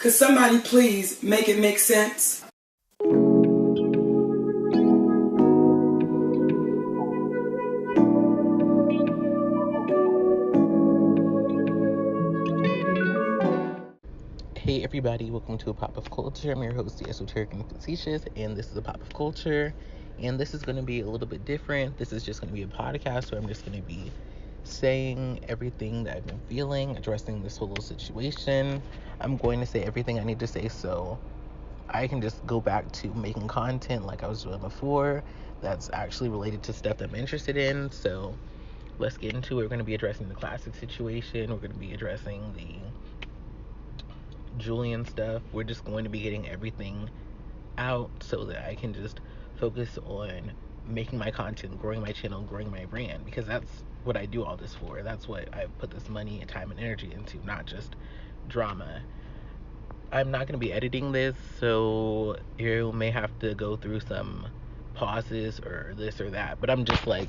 Could somebody please make it make sense? Hey everybody, welcome to A Pop of Culture. I'm your host, the Esoteric and Facetious, and this is A Pop of Culture. And this is going to be a little bit different. This is just going to be a podcast where I'm just going to be saying everything that I've been feeling, addressing this whole situation. I'm going to say everything I need to say so I can just go back to making content like I was doing before that's actually related to stuff that I'm interested in. So let's get into it. We're going to be addressing the classic situation. We're going to be addressing the Julian stuff. We're just going to be getting everything out so that I can just focus on making my content, growing my channel, growing my brand, because that's what I do all this for. That's what I put this money and time and energy into, not just drama. I'm not going to be editing this, so you may have to go through some pauses or this or that, but I'm just like,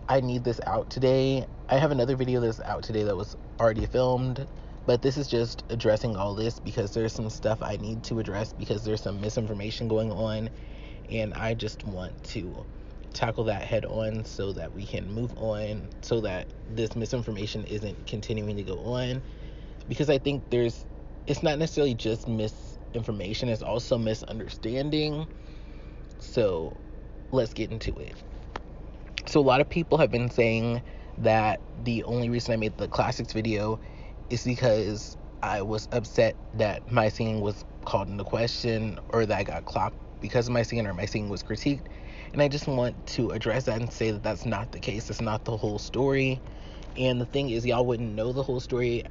I need this out today. I have another video that's out today that was already filmed, but this is just addressing all this because there's some stuff I need to address because there's some misinformation going on, and I just want to tackle that head on so that we can move on, so that this misinformation isn't continuing to go on, because I think it's not necessarily just misinformation, it's also misunderstanding. So let's get into it. So a lot of people have been saying that the only reason I made the classics video is because I was upset that my singing was called into question, or that I got clocked because of my singing, or my singing was critiqued. And I just want to address that and say that that's not the case. That's not the whole story. And the thing is, y'all wouldn't know the whole story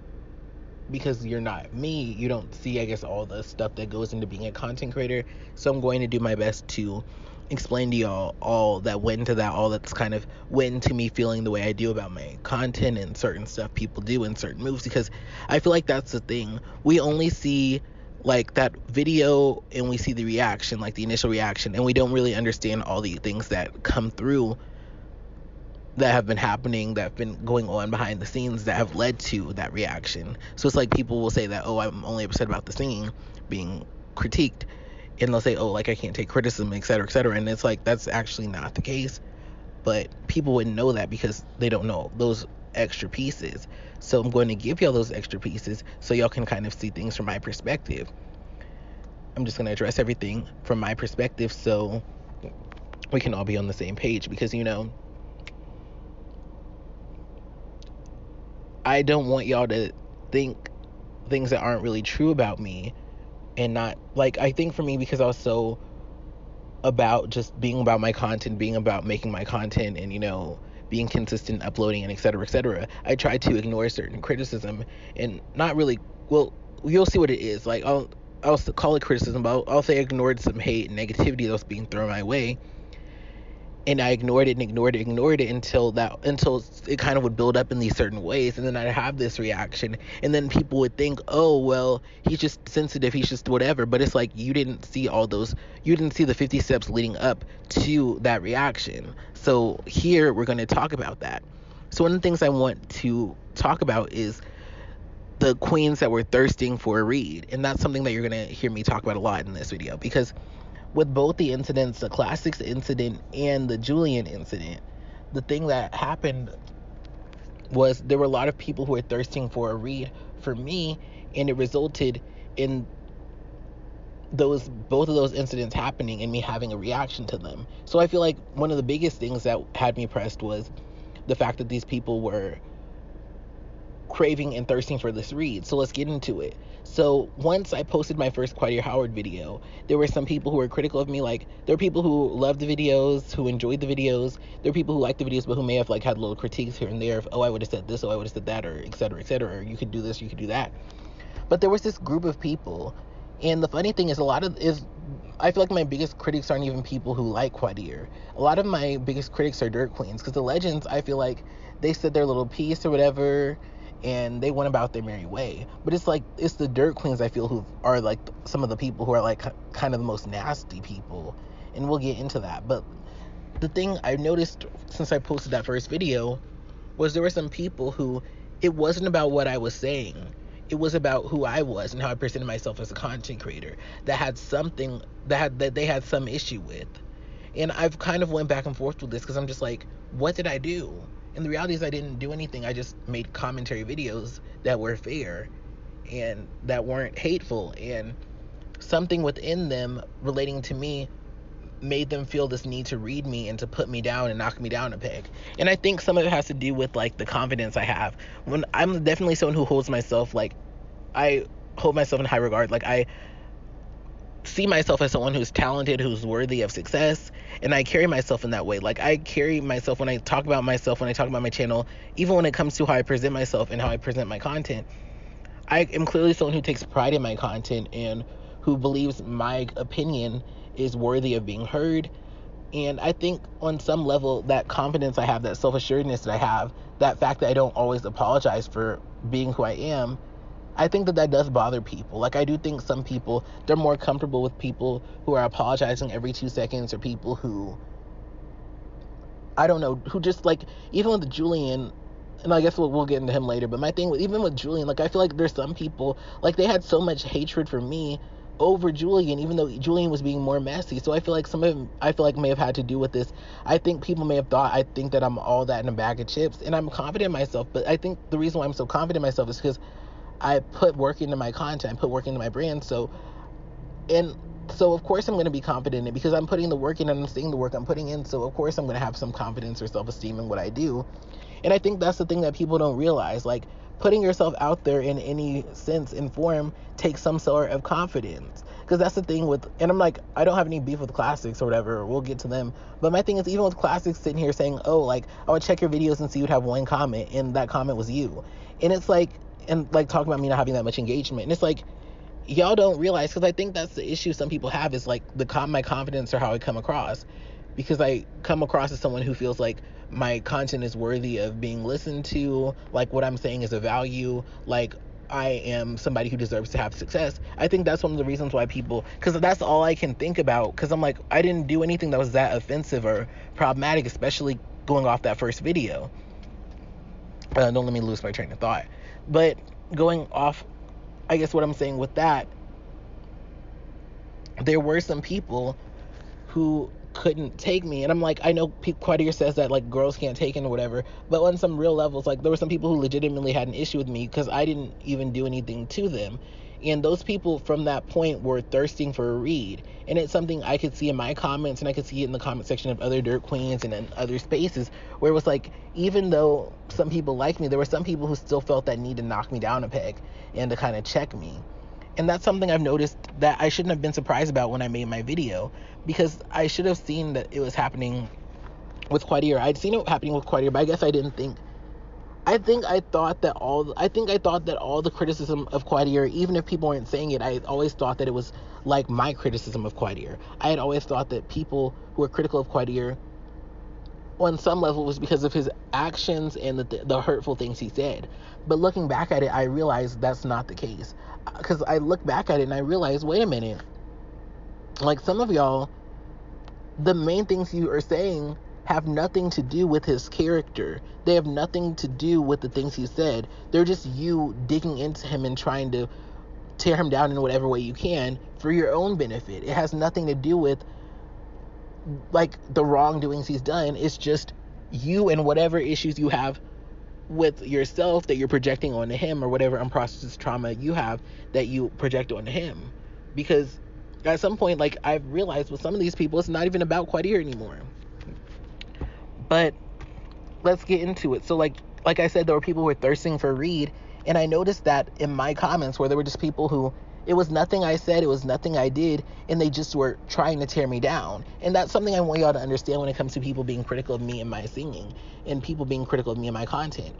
because you're not me. You don't see, I guess, all the stuff that goes into being a content creator. So I'm going to do my best to explain to y'all all that went into that, all that's kind of went into me feeling the way I do about my content and certain stuff people do and certain moves, because I feel like that's the thing. We only see like that video and we see the reaction, like the initial reaction, and we don't really understand all the things that come through that have been happening, that have been going on behind the scenes that have led to that reaction. So it's like people will say that, oh, I'm only upset about the singing being critiqued, and they'll say, oh, like I can't take criticism, etc., etc. And it's like, that's actually not the case. But people wouldn't know that because they don't know those extra pieces. So I'm going to give y'all those extra pieces so y'all can kind of see things from my perspective. I'm just going to address everything from my perspective so we can all be on the same page, because I don't want y'all to think things that aren't really true about me. And not, like, I think for me, because I was so about just being about my content, being about making my content, and being consistent, uploading, and etc., I tried to ignore certain criticism, and not really, well, you'll see what it is. Like, I'll call it criticism, but I'll say I ignored some hate and negativity that was being thrown my way. And I ignored it until it kind of would build up in these certain ways, and then I'd have this reaction, and then people would think, oh, well, he's just sensitive, he's just whatever. But it's like, you didn't see the 50 steps leading up to that reaction. So here we're going to talk about that. So one of the things I want to talk about is the queens that were thirsting for a read, and that's something that you're going to hear me talk about a lot in this video, because with both the incidents, the classics incident and the Julian incident, the thing that happened was there were a lot of people who were thirsting for a read for me, and it resulted in both of those incidents happening and me having a reaction to them. So I feel like one of the biggest things that had me pressed was the fact that these people were craving and thirsting for this read. So let's get into it. So once I posted my first Quadir Howard video, there were some people who were critical of me. Like, there were people who loved the videos, who enjoyed the videos. There were people who liked the videos, but who may have had little critiques here and there of, oh, I would have said this, oh, I would have said that, or etc., or you could do this, you could do that. But there was this group of people, and the funny thing is, I feel like my biggest critics aren't even people who like Quadir. A lot of my biggest critics are dirt queens, because the legends, I feel like they said their little piece or whatever, and they went about their merry way. But it's like, it's the dirt queens, I feel, who are like some of the people who are like kind of the most nasty people, and we'll get into that. But the thing I've noticed since I posted that first video was there were some people who, it wasn't about what I was saying, It was about who I was and how I presented myself as a content creator that had something that they had some issue with. And I've kind of went back and forth with this because I'm just like, what did I do? And the reality is I didn't do anything. I just made commentary videos that were fair and that weren't hateful, and something within them relating to me made them feel this need to read me and to put me down and knock me down a peg. And I think some of it has to do with like the confidence I have. When I'm definitely someone who holds myself, like, I hold myself in high regard. Like, I see myself as someone who's talented, who's worthy of success, and I carry myself in that way. Like, I carry myself when I talk about myself, when I talk about my channel, even when it comes to how I present myself and how I present my content. I am clearly someone who takes pride in my content and who believes my opinion is worthy of being heard. And I think on some level, that confidence I have, that self-assuredness that I have, that fact that I don't always apologize for being who I am, I think that does bother people. Like, I do think some people, they're more comfortable with people who are apologizing every 2 seconds, or people who, I don't know, who just, like, even with Julian, and I guess we'll get into him later, but my thing, even with Julian, like, I feel like there's some people, like, they had so much hatred for me over Julian, even though Julian was being more messy. So I feel like some of them, I feel like, may have had to do with this. I think people may have thought I think that I'm all that in a bag of chips, and I'm confident in myself, but I think the reason why I'm so confident in myself is because I put work into my content, I put work into my brand. So of course I'm going to be confident in it, because I'm putting the work in and I'm seeing the work I'm putting in. So of course I'm going to have some confidence or self-esteem in what I do. And I think that's the thing that people don't realize. Like, putting yourself out there in any sense and form takes some sort of confidence. Because that's the thing with, and I'm like, I don't have any beef with classics or whatever, we'll get to them. But my thing is, even with classics sitting here saying, oh, like, I would check your videos and see you'd have one comment, and that comment was you. And it's like, and like talking about me not having that much engagement. And it's like, y'all don't realize, because I think that's the issue some people have, is like my confidence or how I come across. Because I come across as someone who feels like my content is worthy of being listened to, like what I'm saying is a value, like I am somebody who deserves to have success. I think that's one of the reasons why people, because that's all I can think about, because I'm like, I didn't do anything that was that offensive or problematic, especially going off that first video. Don't let me lose my train of thought. But going off, I guess what I'm saying with that, there were some people who couldn't take me, and I'm like, I know Quadir says that like girls can't take it or whatever, but on some real levels, like, there were some people who legitimately had an issue with me because I didn't even do anything to them. And those people from that point were thirsting for a read. And it's something I could see in my comments, and I could see it in the comment section of other Dirt Queens and in other spaces, where it was like, even though some people liked me, there were some people who still felt that need to knock me down a peg and to kind of check me. And that's something I've noticed that I shouldn't have been surprised about when I made my video, because I should have seen that it was happening with Quadir. I'd seen it happening with Quadir, but I guess I didn't think. I thought that all the criticism of Quadir, even if people weren't saying it, I always thought that it was like my criticism of Quadir. I had always thought that people who were critical of Quadir, on some level, was because of his actions and the hurtful things he said. But looking back at it, I realized that's not the case. Because I look back at it and I realize, wait a minute, like, some of y'all, the main things you are saying have nothing to do with his character. They have nothing to do with the things he said. They're just you digging into him and trying to tear him down in whatever way you can for your own benefit. It has nothing to do with like the wrongdoings he's done. It's just you and whatever issues you have with yourself that you're projecting onto him, or whatever unprocessed trauma you have that you project onto him. Because at some point, like, I've realized with some of these people, it's not even about Quadir anymore. But let's get into it. So like I said, there were people who were thirsting for a read, and I noticed that in my comments, where there were just people who, it was nothing I said, it was nothing I did, and they just were trying to tear me down. And that's something I want y'all to understand when it comes to people being critical of me and my singing, and people being critical of me and my content.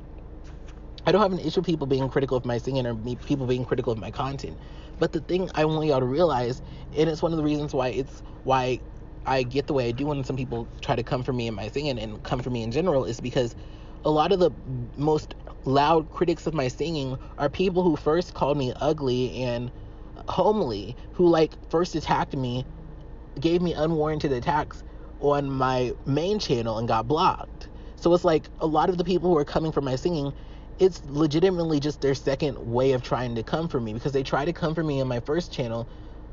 I don't have an issue with people being critical of my singing, or people being critical of my content. But the thing I want y'all to realize, and it's one of the reasons why I get the way I do when some people try to come for me in my singing and come for me in general, is because a lot of the most loud critics of my singing are people who first called me ugly and homely, who like first attacked me, gave me unwarranted attacks on my main channel and got blocked. So it's like a lot of the people who are coming for my singing, it's legitimately just their second way of trying to come for me, because they tried to come for me on my first channel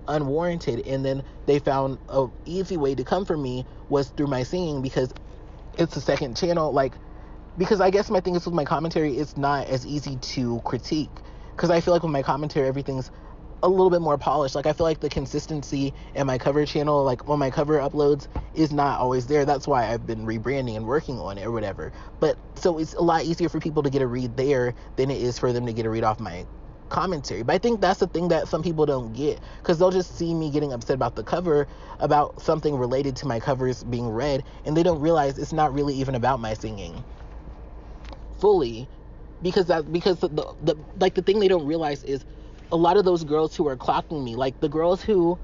unwarranted, and then they found a easy way to come for me was through my singing, because it's a second channel. Like, because I guess my thing is with my commentary, it's not as easy to critique, because I feel like with my commentary everything's a little bit more polished. Like, I feel like the consistency in my cover channel, like on my cover uploads, is not always there. That's why I've been rebranding and working on it or whatever. But so it's a lot easier for people to get a read there than it is for them to get a read off my commentary. But I think that's the thing that some people don't get, because they'll just see me getting upset about the cover, about something related to my covers being read, and they don't realize it's not really even about my singing fully, because the like, the thing they don't realize is a lot of those girls who are clocking me, like the girls who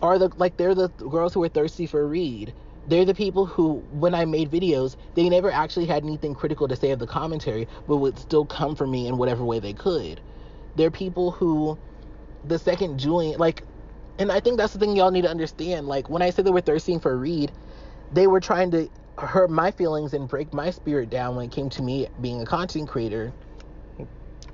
are they're the girls who are thirsty for a read. They're the people who, when I made videos, they never actually had anything critical to say of the commentary, but would still come for me in whatever way they could. They're people who, the second Julian, like, and I think that's the thing y'all need to understand. Like, when I said they were thirsting for a read, they were trying to hurt my feelings and break my spirit down when it came to me being a content creator.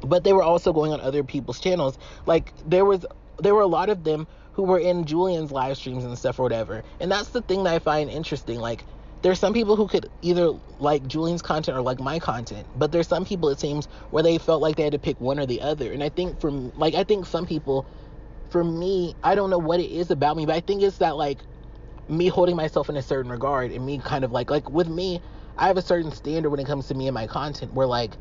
But they were also going on other people's channels. Like, there were a lot of them who were in Julian's live streams and stuff or whatever. And that's the thing that I find interesting. Like, there's some people who could either like Julian's content or like my content, but there's some people, it seems, where they felt like they had to pick one or the other. And I think I think some people, for me, I don't know what it is about me, but I think it's that, like, me holding myself in a certain regard, and me kind of like with me, I have a certain standard when it comes to me and my content, where, like,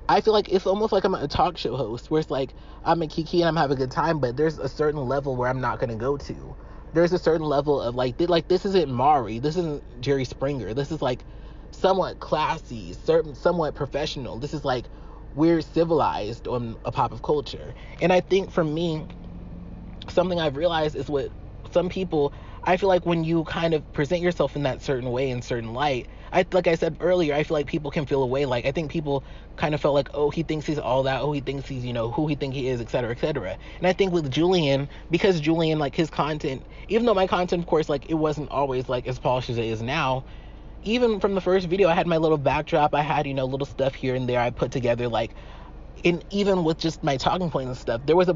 I feel like it's almost like I'm a talk show host, where it's like I'm a kiki and I'm having a good time, but there's a certain level where I'm not going to go to. There's a certain level of like this isn't Maury, this isn't Jerry Springer, this is like somewhat classy, somewhat professional. This is like we're civilized on a pop of culture. And I think for me, something I've realized is what some people, I feel like when you kind of present yourself in that certain way, in certain light, like I said earlier, I feel like people can feel away. Like, I think people kind of felt like, oh, he thinks he's all that, oh, he thinks he's, who he think he is, etc., etc. And I think with Julian, because Julian, like, his content, even though my content, of course, like, it wasn't always like as polished as it is now, even from the first video, I had my little backdrop, I had, little stuff here and there I put together, like, and even with just my talking points and stuff, there was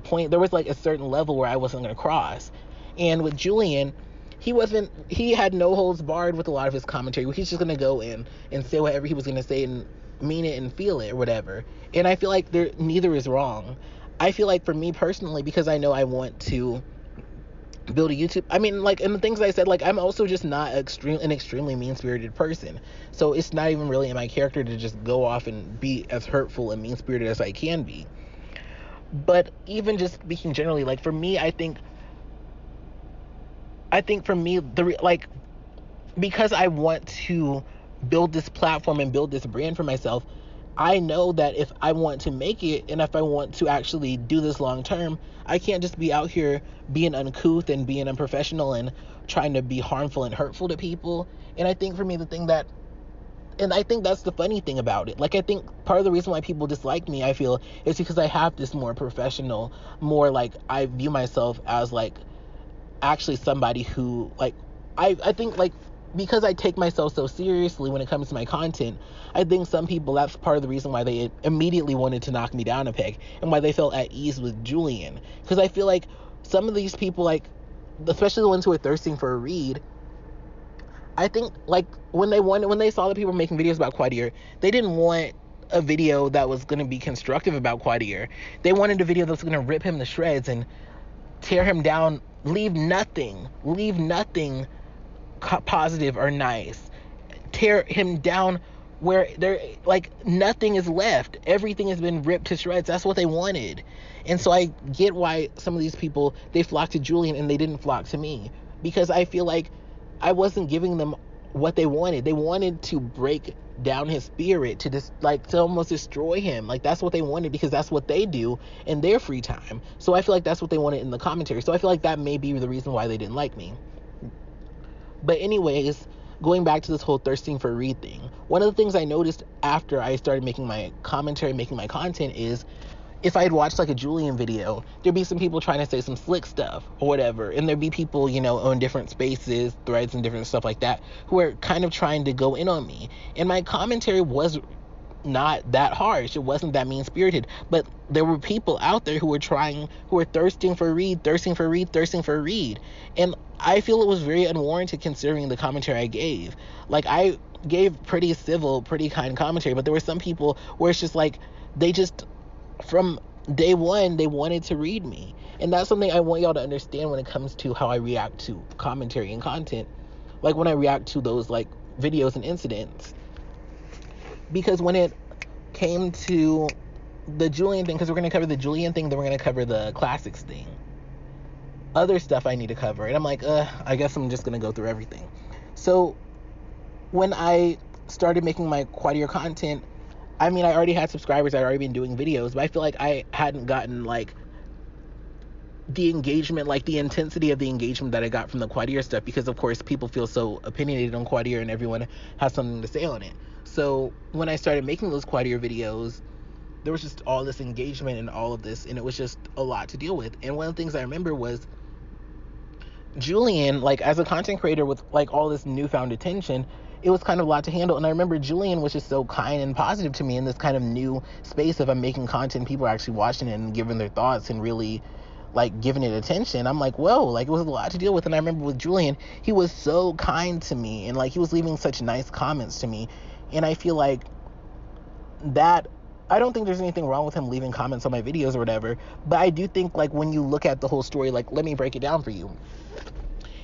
like a certain level where I wasn't going to cross. And with Julian, he had no holds barred with a lot of his commentary. He's just going to go in and say whatever he was going to say and mean it and feel it or whatever. And I feel like neither is wrong. I feel like for me personally, because I know I want to build a YouTube, I mean, like, and the things I said, like, I'm also just not an extremely mean-spirited person. So it's not even really in my character to just go off and be as hurtful and mean-spirited as I can be. But even just speaking generally, like, for me, I think for me, because I want to build this platform and build this brand for myself, I know that if I want to make it, and if I want to actually do this long term, I can't just be out here being uncouth and being unprofessional and trying to be harmful and hurtful to people. And I think for me, and I think that's the funny thing about it. Like, I think part of the reason why people dislike me, I feel, is because I have this more professional, more, like, I view myself as, like, actually somebody who, like, I think, like, because I take myself so seriously when it comes to my content, I think some people, that's part of the reason why they immediately wanted to knock me down a peg, and why they felt at ease with Julian. Because I feel like some of these people, like, especially the ones who are thirsting for a read, I think, like, when they saw that people were making videos about Quadier, they didn't want a video that was going to be constructive about Quadier. They wanted a video that was going to rip him to shreds and tear him down, leave nothing positive or nice, tear him down where nothing is left, everything has been ripped to shreds. That's what they wanted. And so I get why some of these people, they flocked to Julian and they didn't flock to me, because I feel like I wasn't giving them what they wanted. They wanted to break down his spirit, to almost destroy him. Like, that's what they wanted, because that's what they do in their free time. So I feel like that's what they wanted in the commentary. So I feel like that may be the reason why they didn't like me. But anyways, going back to this whole thirsting for a read thing, one of the things I noticed after I started making my commentary, making my content, is if I had watched, like, a Julian video, there'd be some people trying to say some slick stuff or whatever, and there'd be people, on different spaces, threads, and different stuff like that, who are kind of trying to go in on me. And my commentary was not that harsh. It wasn't that mean spirited. But there were people out there who were thirsting for read, thirsting for read, thirsting for read. And I feel it was very unwarranted considering the commentary I gave. Like, I gave pretty civil, pretty kind commentary, but there were some people where it's just like, they just, from day one, they wanted to read me. And that's something I want y'all to understand when it comes to how I react to commentary and content. Like, when I react to those, like, videos and incidents. Because when it came to the Julian thing, because we're going to cover the Julian thing, then we're going to cover the classics thing. Other stuff I need to cover. And I'm like, I guess I'm just going to go through everything. So, when I started making my quad-year content, I mean, I already had subscribers, I'd already been doing videos, but I feel like I hadn't gotten, like, the engagement, like the intensity of the engagement that I got from the quad-year stuff, because of course people feel so opinionated on quad-year and everyone has something to say on it. So when I started making those quad-year videos, there was just all this engagement and all of this, and it was just a lot to deal with. And one of the things I remember was Julian, like, as a content creator with like all this newfound attention, it was kind of a lot to handle. And I remember Julian was just so kind and positive to me in this kind of new space of I'm making content, people are actually watching it and giving their thoughts and really like giving it attention. I'm like, whoa, like, it was a lot to deal with. And I remember with Julian, he was so kind to me, and like he was leaving such nice comments to me. And I feel like that, I don't think there's anything wrong with him leaving comments on my videos or whatever, but I do think, like, when you look at the whole story, like, let me break it down for you.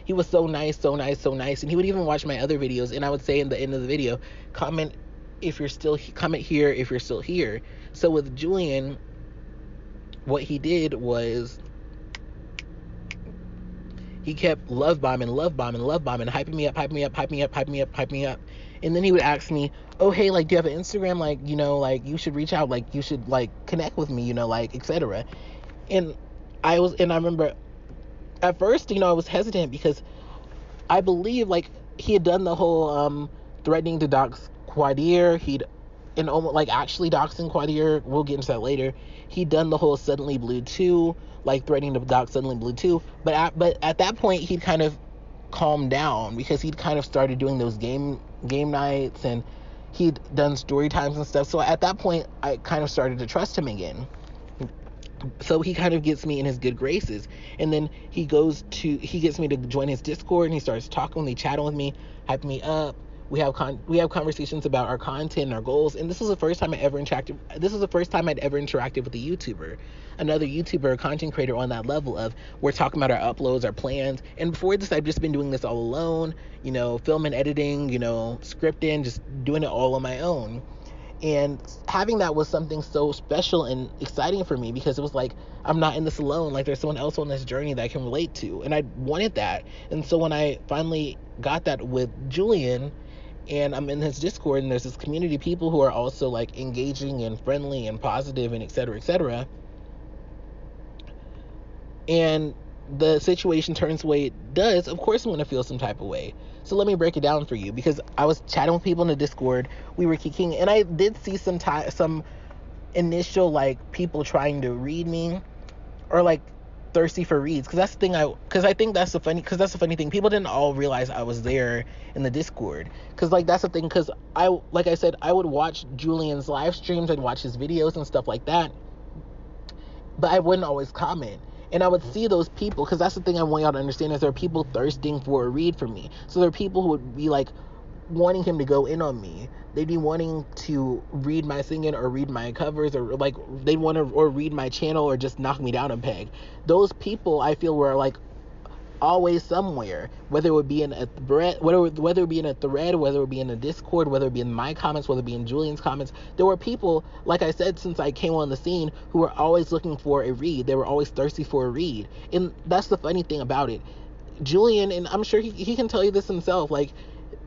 He was so nice, so nice, so nice. And he would even watch my other videos, and I would say in the end of the video, comment if you're still, comment here if you're still here. So with Julian, what he did was he kept love bombing, hyping me up, hyping me up, hyping me up, hyping me up, hyping me up. And then he would ask me, oh, hey, like, do you have an Instagram? Like, you know, like, you should reach out, like, you should, like, connect with me, you know, like, etc. And I remember at first, you know, I was hesitant because I believe, like, he had done the whole threatening to dox Quadir. And almost, like, actually doxing Quadir. We'll get into that later. He'd done the whole Suddenly Blue 2, like, threatening to dox Suddenly Blue 2. But at that point, he'd kind of calmed down because he'd kind of started doing those game nights, and he'd done story times and stuff. So at that point, I kind of started to trust him again. So he kind of gets me in his good graces, and then he gets me to join his Discord, and he starts talking with me, chatting with me, hyping me up. We have conversations about our content and our goals. And this was the first time I'd ever interacted with a YouTuber, another YouTuber, a content creator on that level of, we're talking about our uploads, our plans. And before this, I've just been doing this all alone, you know, film and editing, you know, scripting, just doing it all on my own. And having that was something so special and exciting for me, because it was like, I'm not in this alone. Like, there's someone else on this journey that I can relate to. And I wanted that. And so when I finally got that with Julian, and I'm in his Discord, and there's this community of people who are also, like, engaging and friendly and positive and et cetera, and the situation turns the way it does, of course I'm going to feel some type of way. So let me break it down for you, because I was chatting with people in the Discord, we were kicking, and I did see some initial, like, people trying to read me, or, like, thirsty for reads, because that's the funny thing. People didn't all realize I was there in the Discord, because, like, that's the thing, because like I said, I would watch Julian's live streams, I'd watch his videos and stuff like that, but I wouldn't always comment. And I would see those people, because that's the thing I want y'all to understand, is there are people thirsting for a read from me. So there are people who would be, like, wanting him to go in on me. They'd be wanting to read my singing or read my covers, or, like, they'd want to or read my channel, or just knock me down a peg. Those people, I feel, were, like, always somewhere, whether it would be in a thread, whether it be in a thread, whether it be in a Discord, whether it be in my comments, whether it be in Julian's comments. There were people, like I said, since I came on the scene, who were always looking for a read. They were always thirsty for a read. And that's the funny thing about it. Julian, and I'm sure he can tell you this himself, like,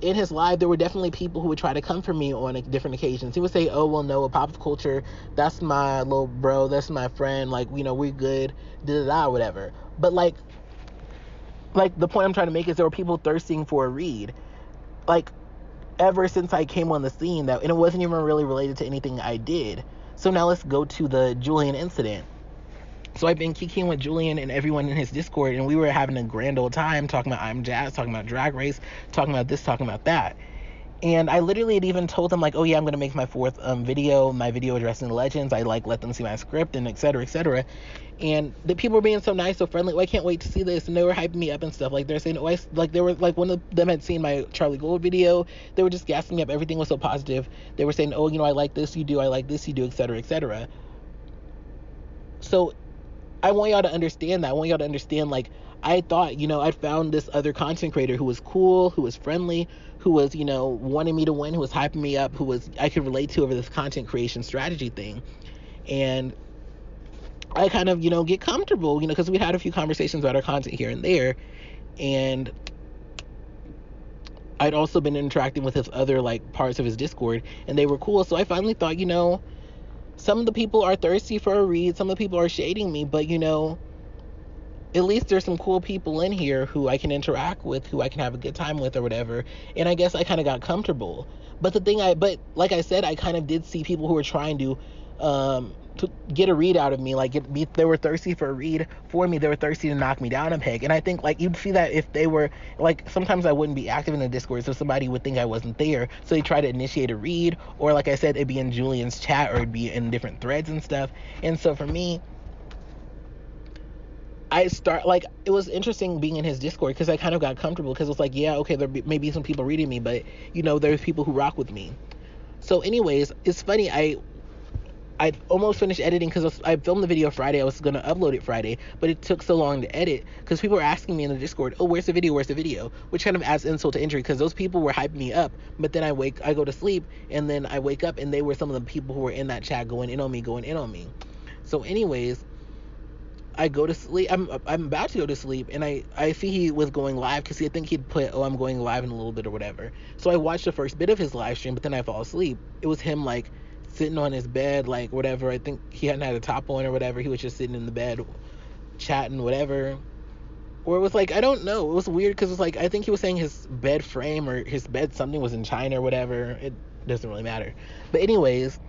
in his live, there were definitely people who would try to come for me on different occasions. He would say, oh, well, no, pop culture, that's my little bro, that's my friend, like, you know, we're good, da-da-da, whatever. But, like, the point I'm trying to make is there were people thirsting for a read, like, ever since I came on the scene, and it wasn't even really related to anything I did. So now let's go to the Julian incident. So I've been kicking with Julian and everyone in his Discord, and we were having a grand old time talking about I'm Jazz, talking about Drag Race, talking about this, talking about that. And I literally had even told them, like, oh yeah, I'm going to make my fourth video, my video addressing the legends. I like let them see my script and et cetera, et cetera. And the people were being so nice, so friendly. Oh, I can't wait to see this. And they were hyping me up and stuff. Like, they're saying, oh, like, they were, like, one of them had seen my Charlie Gold video. They were just gassing me up. Everything was so positive. They were saying, oh, you know, I like this you do, I like this you do, et cetera, et cetera. So I want y'all to understand that. I want y'all to understand, like, I thought, you know, I'd found this other content creator who was cool, who was friendly, who was, you know, wanting me to win, who was hyping me up, who was, I could relate to over this content creation strategy thing. And I kind of, you know, get comfortable, you know, because we had a few conversations about our content here and there. And I'd also been interacting with his other, like, parts of his Discord, and they were cool. So I finally thought, you know, some of the people are thirsty for a read, some of the people are shading me, but, you know, at least there's some cool people in here who I can interact with, who I can have a good time with or whatever. And I guess I kind of got comfortable. But like I said, I kind of did see people who were trying to get a read out of me. Like, they were thirsty for a read for me. They were thirsty to knock me down a peg. And I think, like, you'd see that if they were, like, sometimes I wouldn't be active in the Discord, so somebody would think I wasn't there. So they try to initiate a read, or like I said, it'd be in Julian's chat, or it'd be in different threads and stuff. And so for me, it was interesting being in his Discord, because I kind of got comfortable, because it was like, yeah, okay, there may be some people reading me, but, you know, there's people who rock with me. So anyways, it's funny, I almost finished editing, because I filmed the video Friday. I was going to upload it Friday, but it took so long to edit, because people were asking me in the Discord, oh, where's the video, which kind of adds insult to injury, because those people were hyping me up, but then I go to sleep, and then I wake up, and they were some of the people who were in that chat going in on me. So anyways, I go to sleep. I'm about to go to sleep, and I see he was going live, because I think he'd put, oh, I'm going live in a little bit or whatever. So I watched the first bit of his live stream, but then I fall asleep. It was him, like, sitting on his bed, like, whatever. I think he hadn't had a top on or whatever. He was just sitting in the bed chatting, whatever. Or it was like, I don't know. It was weird, because it's like, I think he was saying his bed frame or his bed something was in China or whatever. It doesn't really matter. But anyways,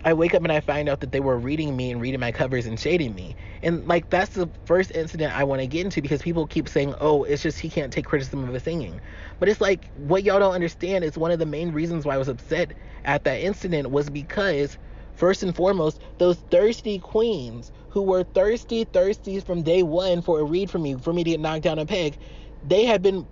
I wake up and I find out that they were reading me and reading my covers and shading me. And, like, that's the first incident I want to get into, because people keep saying, oh, it's just he can't take criticism of his singing. But it's like, what y'all don't understand is one of the main reasons why I was upset at that incident was because, first and foremost, those thirsty queens who were thirsty from day one for a read from me, for me to get knocked down a peg, they had been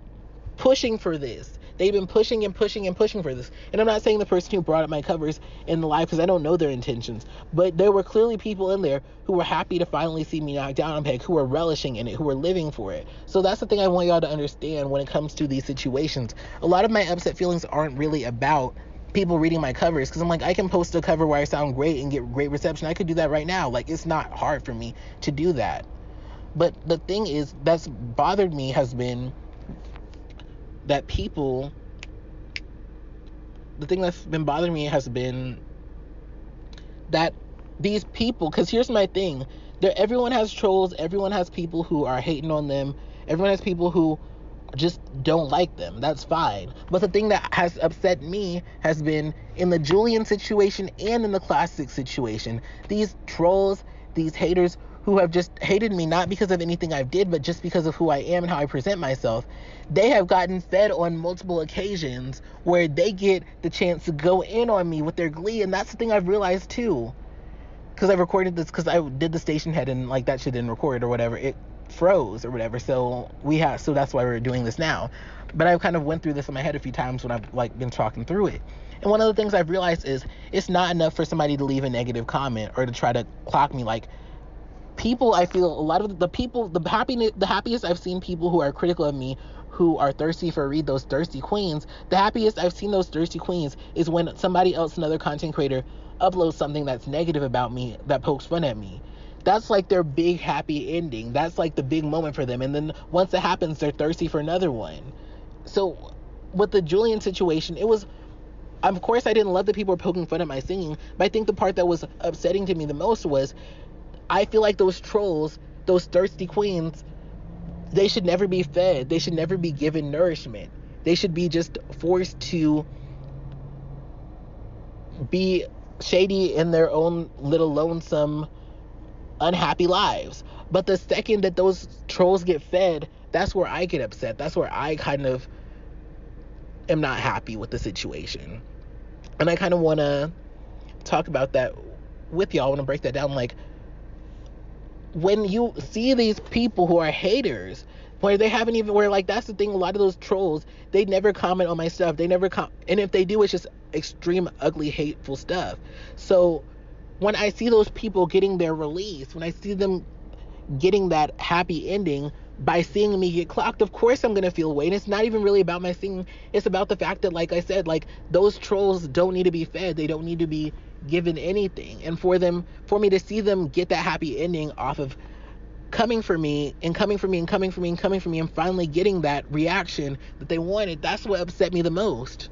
pushing for this. They've been pushing for this. And I'm not saying the person who brought up my covers in the live, because I don't know their intentions. But there were clearly people in there who were happy to finally see me knocked down on peg, who were relishing in it, who were living for it. So that's the thing I want y'all to understand when it comes to these situations. A lot of my upset feelings aren't really about people reading my covers, because I'm like, I can post a cover where I sound great and get great reception. I could do that right now. Like, it's not hard for me to do that. But the thing is, that's bothered me has been that people, the thing that's been bothering me has been that these people, because here's my thing, everyone has trolls, everyone has people who are hating on them, everyone has people who just don't like them. That's fine. But the thing that has upset me has been in the Julian situation and in the Classic situation, these trolls, these haters who have just hated me, not because of anything I did, but just because of who I am and how I present myself. They have gotten fed on multiple occasions where they get the chance to go in on me with their glee. And that's the thing I've realized too, because I recorded this, because I did the station head and, like, that shit didn't record or whatever. It froze or whatever. So that's why we're doing this now. But I kind of went through this in my head a few times when I've, like, been talking through it. And one of the things I've realized is it's not enough for somebody to leave a negative comment or to try to clock me. Like, people, I feel a lot of the people, the happiest I've seen people who are critical of me, who are thirsty for a read, those thirsty queens, the happiest I've seen those thirsty queens is when somebody else, another content creator, uploads something that's negative about me, that pokes fun at me. That's like their big happy ending. That's like the big moment for them. And then once it happens, they're thirsty for another one. So with the Julian situation, it was, of course I didn't love that people were poking fun at my singing, but I think the part that was upsetting to me the most was, I feel like those trolls, those thirsty queens, they should never be fed. They should never be given nourishment. They should be just forced to be shady in their own little lonesome, unhappy lives. But the second that those trolls get fed, that's where I get upset. That's where I kind of am not happy with the situation. And I kind of want to talk about that with y'all. I want to break that down. Like, when you see these people who are haters, where they haven't even, where, like, that's the thing, a lot of those trolls, they never comment on my stuff. They never and if they do, it's just extreme, ugly, hateful stuff. So when I see those people getting their release, when I see them getting that happy ending by seeing me get clocked, of course I'm gonna feel away. And it's not even really about my singing. It's about the fact that, like I said, like, those trolls don't need to be fed. They don't need to be given anything. And for me to see them get that happy ending off of coming for me and coming for me and coming for me and coming for me and finally getting that reaction that they wanted, that's what upset me the most.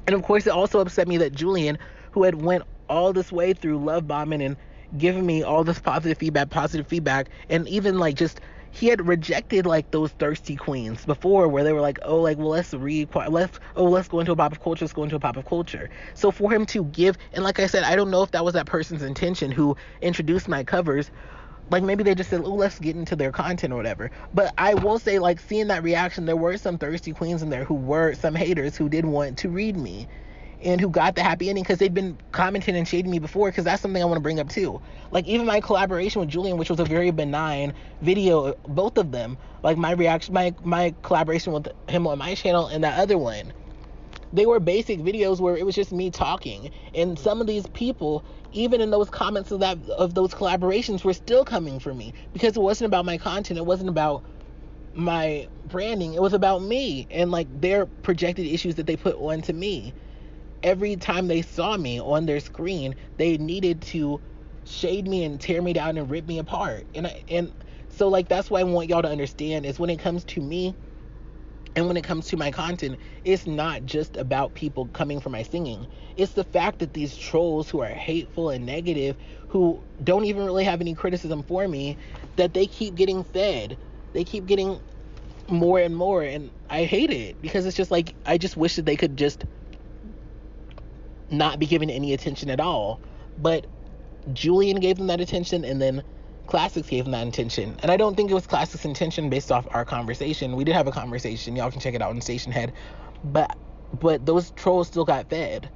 And of course, it also upset me that Julian, who had went all this way through love bombing and giving me all this positive feedback, and even, like, just, he had rejected, like, those thirsty queens before, where they were like, oh, like, well, let's go into a pop of culture. So for him to give, and like I said, I don't know if that was that person's intention who introduced my covers. Like, maybe they just said, oh, let's get into their content or whatever. But I will say, like, seeing that reaction, there were some thirsty queens in there who were some haters who did want to read me and who got the happy ending because they'd been commenting and shading me before, because that's something I want to bring up too. Like, even my collaboration with Julian, which was a very benign video, both of them, like, my reaction, my collaboration with him on my channel and that other one, they were basic videos where it was just me talking. And some of these people, even in those comments of those collaborations, were still coming for me because it wasn't about my content. It wasn't about my branding. It was about me and, like, their projected issues that they put onto me. Every time they saw me on their screen, they needed to shade me and tear me down and rip me apart. And so, like, that's what I want y'all to understand is, when it comes to me and when it comes to my content, it's not just about people coming for my singing. It's the fact that these trolls who are hateful and negative, who don't even really have any criticism for me, that they keep getting fed. They keep getting more and more. And I hate it, because it's just like, I just wish that they could just not be given any attention at all. But Julian gave them that attention, and then Classics gave them that attention. And I don't think it was Classics' intention based off our conversation. We did have a conversation. Y'all can check it out on Station Head. But those trolls still got fed.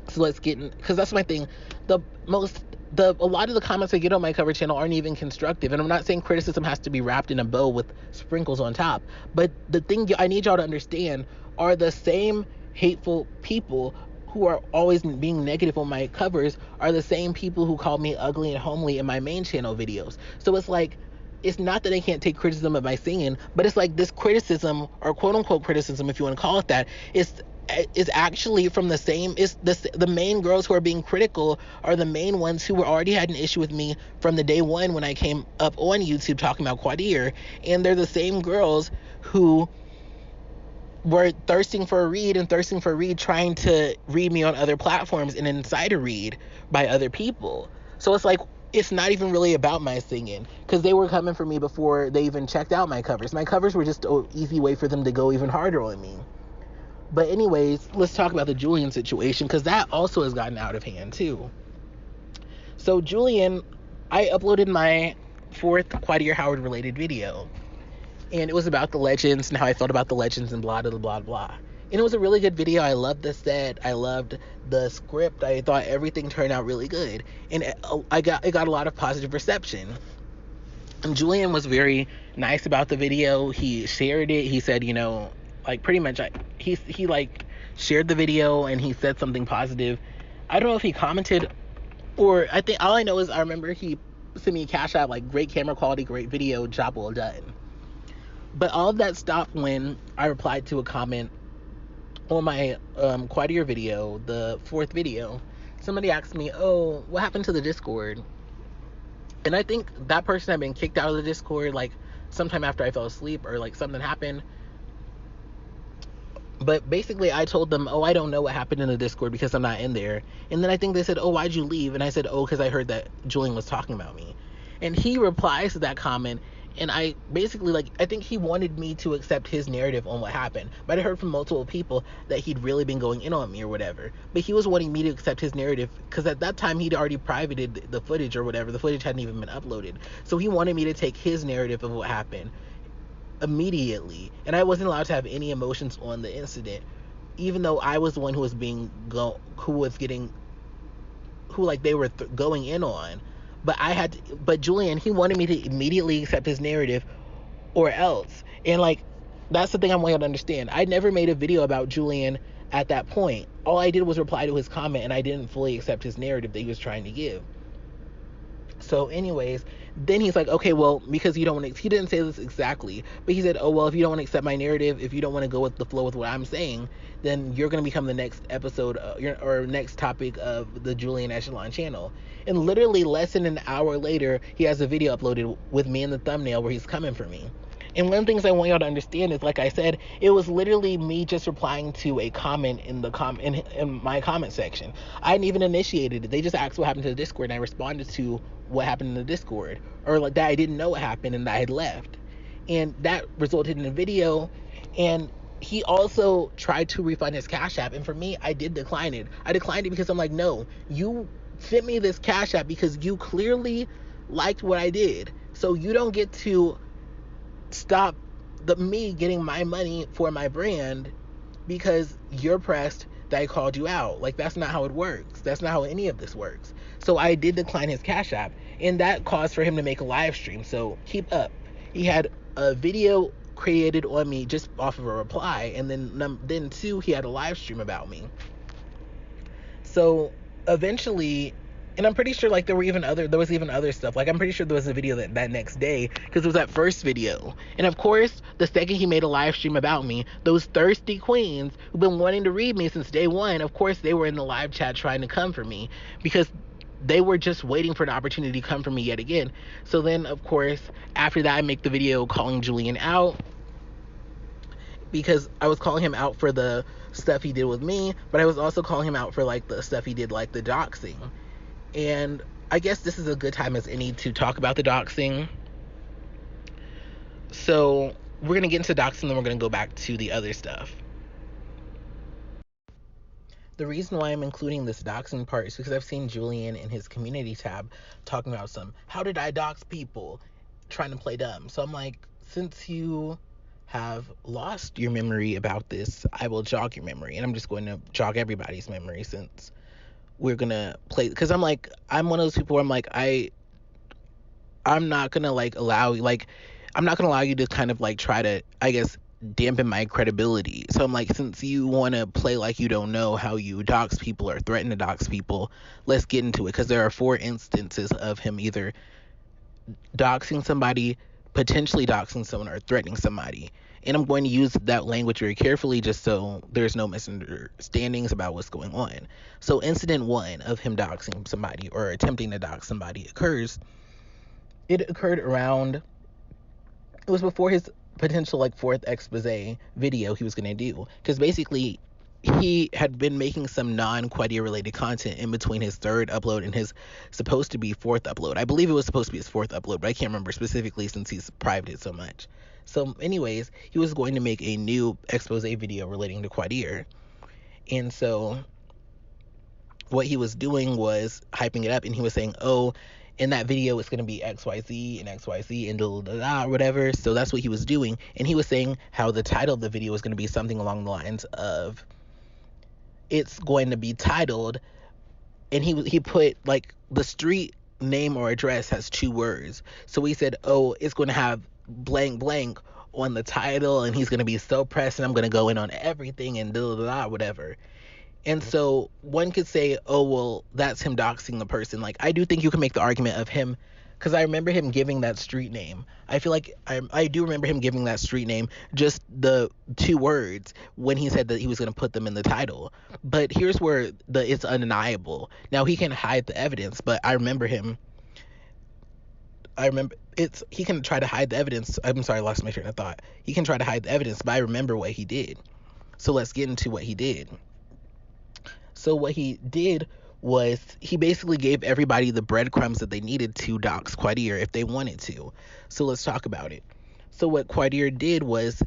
So let's get in, because that's my thing. A lot of the comments I get on my cover channel aren't even constructive. And I'm not saying criticism has to be wrapped in a bow with sprinkles on top. But the thing I need y'all to understand are the same hateful people who are always being negative on my covers are the same people who call me ugly and homely in my main channel videos. So it's like, it's not that I can't take criticism of my singing, but it's like, this criticism, or quote unquote criticism, if you want to call it that, is actually from the same, the main girls who are being critical are the main ones who already had an issue with me from the day one when I came up on YouTube talking about Quadir. And they're the same girls who were thirsting for a read, trying to read me on other platforms and insider read by other people. So it's like, it's not even really about my singing, because they were coming for me before they even checked out my covers. My covers were just an easy way for them to go even harder on me. But anyways, let's talk about the Julian situation, because that also has gotten out of hand too. So Julian, I uploaded my 4th Quadir Howard related video. And it was about the legends and how I felt about the legends and blah, blah, blah, blah. And it was a really good video. I loved the set. I loved the script. I thought everything turned out really good. And it got a lot of positive reception. And Julian was very nice about the video. He shared it. He said, like, pretty much, he like shared the video and he said something positive. I don't know if he commented, or I think all I know is I remember he sent me a cash app, like, great camera quality, great video, job well done. But all of that stopped when I replied to a comment on my Quadir video, the 4th video. Somebody asked me, oh, what happened to the Discord? And I think that person had been kicked out of the Discord, like, sometime after I fell asleep, or, like, something happened. But basically, I told them, oh, I don't know what happened in the Discord because I'm not in there. And then I think they said, oh, why'd you leave? And I said, oh, because I heard that Julian was talking about me. And he replies to that comment, and I basically, like, I think he wanted me to accept his narrative on what happened. But I heard from multiple people that he'd really been going in on me or whatever. But he was wanting me to accept his narrative because at that time he'd already privated the footage or whatever. The footage hadn't even been uploaded. So he wanted me to take his narrative of what happened. immediately, and I wasn't allowed to have any emotions on the incident, even though I was the one who was who was getting, who like they were going in on. But but Julian, he wanted me to immediately accept his narrative or else. And like, that's the thing I want you to understand. I never made a video about Julian at that point. All I did was reply to his comment, and I didn't fully accept his narrative that he was trying to give. So anyways, then he's like, okay, well, because you don't want to, he didn't say this exactly, but he said, oh, well, if you don't want to accept my narrative, if you don't want to go with the flow with what I'm saying, then you're going to become the next episode or next topic of the Julian Echelon channel. And literally less than an hour later, he has a video uploaded with me in the thumbnail where he's coming for me. And one of the things I want y'all to understand is, like I said, it was literally me just replying to a comment in the in my comment section. I hadn't even initiated it. They just asked what happened to the Discord, and I responded to what happened in the Discord, or like that I didn't know what happened and that I had left. And that resulted in a video. And he also tried to refund his Cash App, and for me, I did decline it. I declined it because I'm like, no, you sent me this Cash App because you clearly liked what I did. So you don't get to stop me getting my money for my brand because you're pressed that I called you out. Like, that's not how it works. That's not how any of this works. So I did decline his Cash App, and that caused for him to make a live stream. So keep up. He had a video created on me just off of a reply, and then two, he had a live stream about me. So eventually, and I'm pretty sure like there was even other stuff. Like, I'm pretty sure there was a video that next day, because it was that first video. And of course, the second he made a live stream about me, those thirsty queens who've been wanting to read me since day one, of course they were in the live chat trying to come for me, because they were just waiting for an opportunity to come for me yet again. So then, of course, after that, I make the video calling Julian out, because I was calling him out for the stuff he did with me, but I was also calling him out for like the stuff he did, like the doxing. And I guess this is a good time as any to talk about the doxing. So we're going to get into doxing, then we're going to go back to the other stuff. The reason why I'm including this doxing part is because I've seen Julian in his community tab talking about how did I dox people, trying to play dumb. So I'm like, since you have lost your memory about this, I will jog your memory. And I'm just going to jog everybody's memory, since we're gonna play, because I'm one of those people where I'm like, I'm not gonna allow you to kind of like try to, I guess, dampen my credibility. So I'm like, since you want to play like you don't know how you dox people or threaten to dox people, let's get into it, because there are 4 instances of him either doxing somebody, potentially doxing someone, or threatening somebody. And I'm going to use that language very carefully just so there's no misunderstandings about what's going on. So incident 1 of him doxing somebody or attempting to dox somebody it occurred around, it was before his potential 4th expose video he was going to do. Because basically, he had been making some non-Quadir related content in between his 3rd upload and his supposed to be 4th upload. I believe it was supposed to be his 4th upload, but I can't remember specifically since he's private it so much. So anyways, he was going to make a new expose video relating to Quadir. And so what he was doing was hyping it up, and he was saying, oh, in that video it's going to be XYZ and XYZ and whatever. So that's what he was doing. And he was saying how the title of the video was going to be something along the lines of, it's going to be titled, and he put the street name or address has 2 words. So he said, oh, it's going to have blank blank on the title, and he's going to be so pressed, and I'm going to go in on everything and whatever. And so one could say, oh, well, that's him doxing the person. I do think you can make the argument of him, because I remember him giving that street name. I feel like I do remember him giving that street name, just the 2 words, when he said that he was going to put them in the title. But here's where it's undeniable. Now, he can hide the evidence, but he can try to hide the evidence. I'm sorry, I lost my train of thought. He can try to hide the evidence, but I remember what he did. So let's get into what he did. So what he did was he basically gave everybody the breadcrumbs that they needed to dox Quadir if they wanted to. So let's talk about it. So what Quadir did was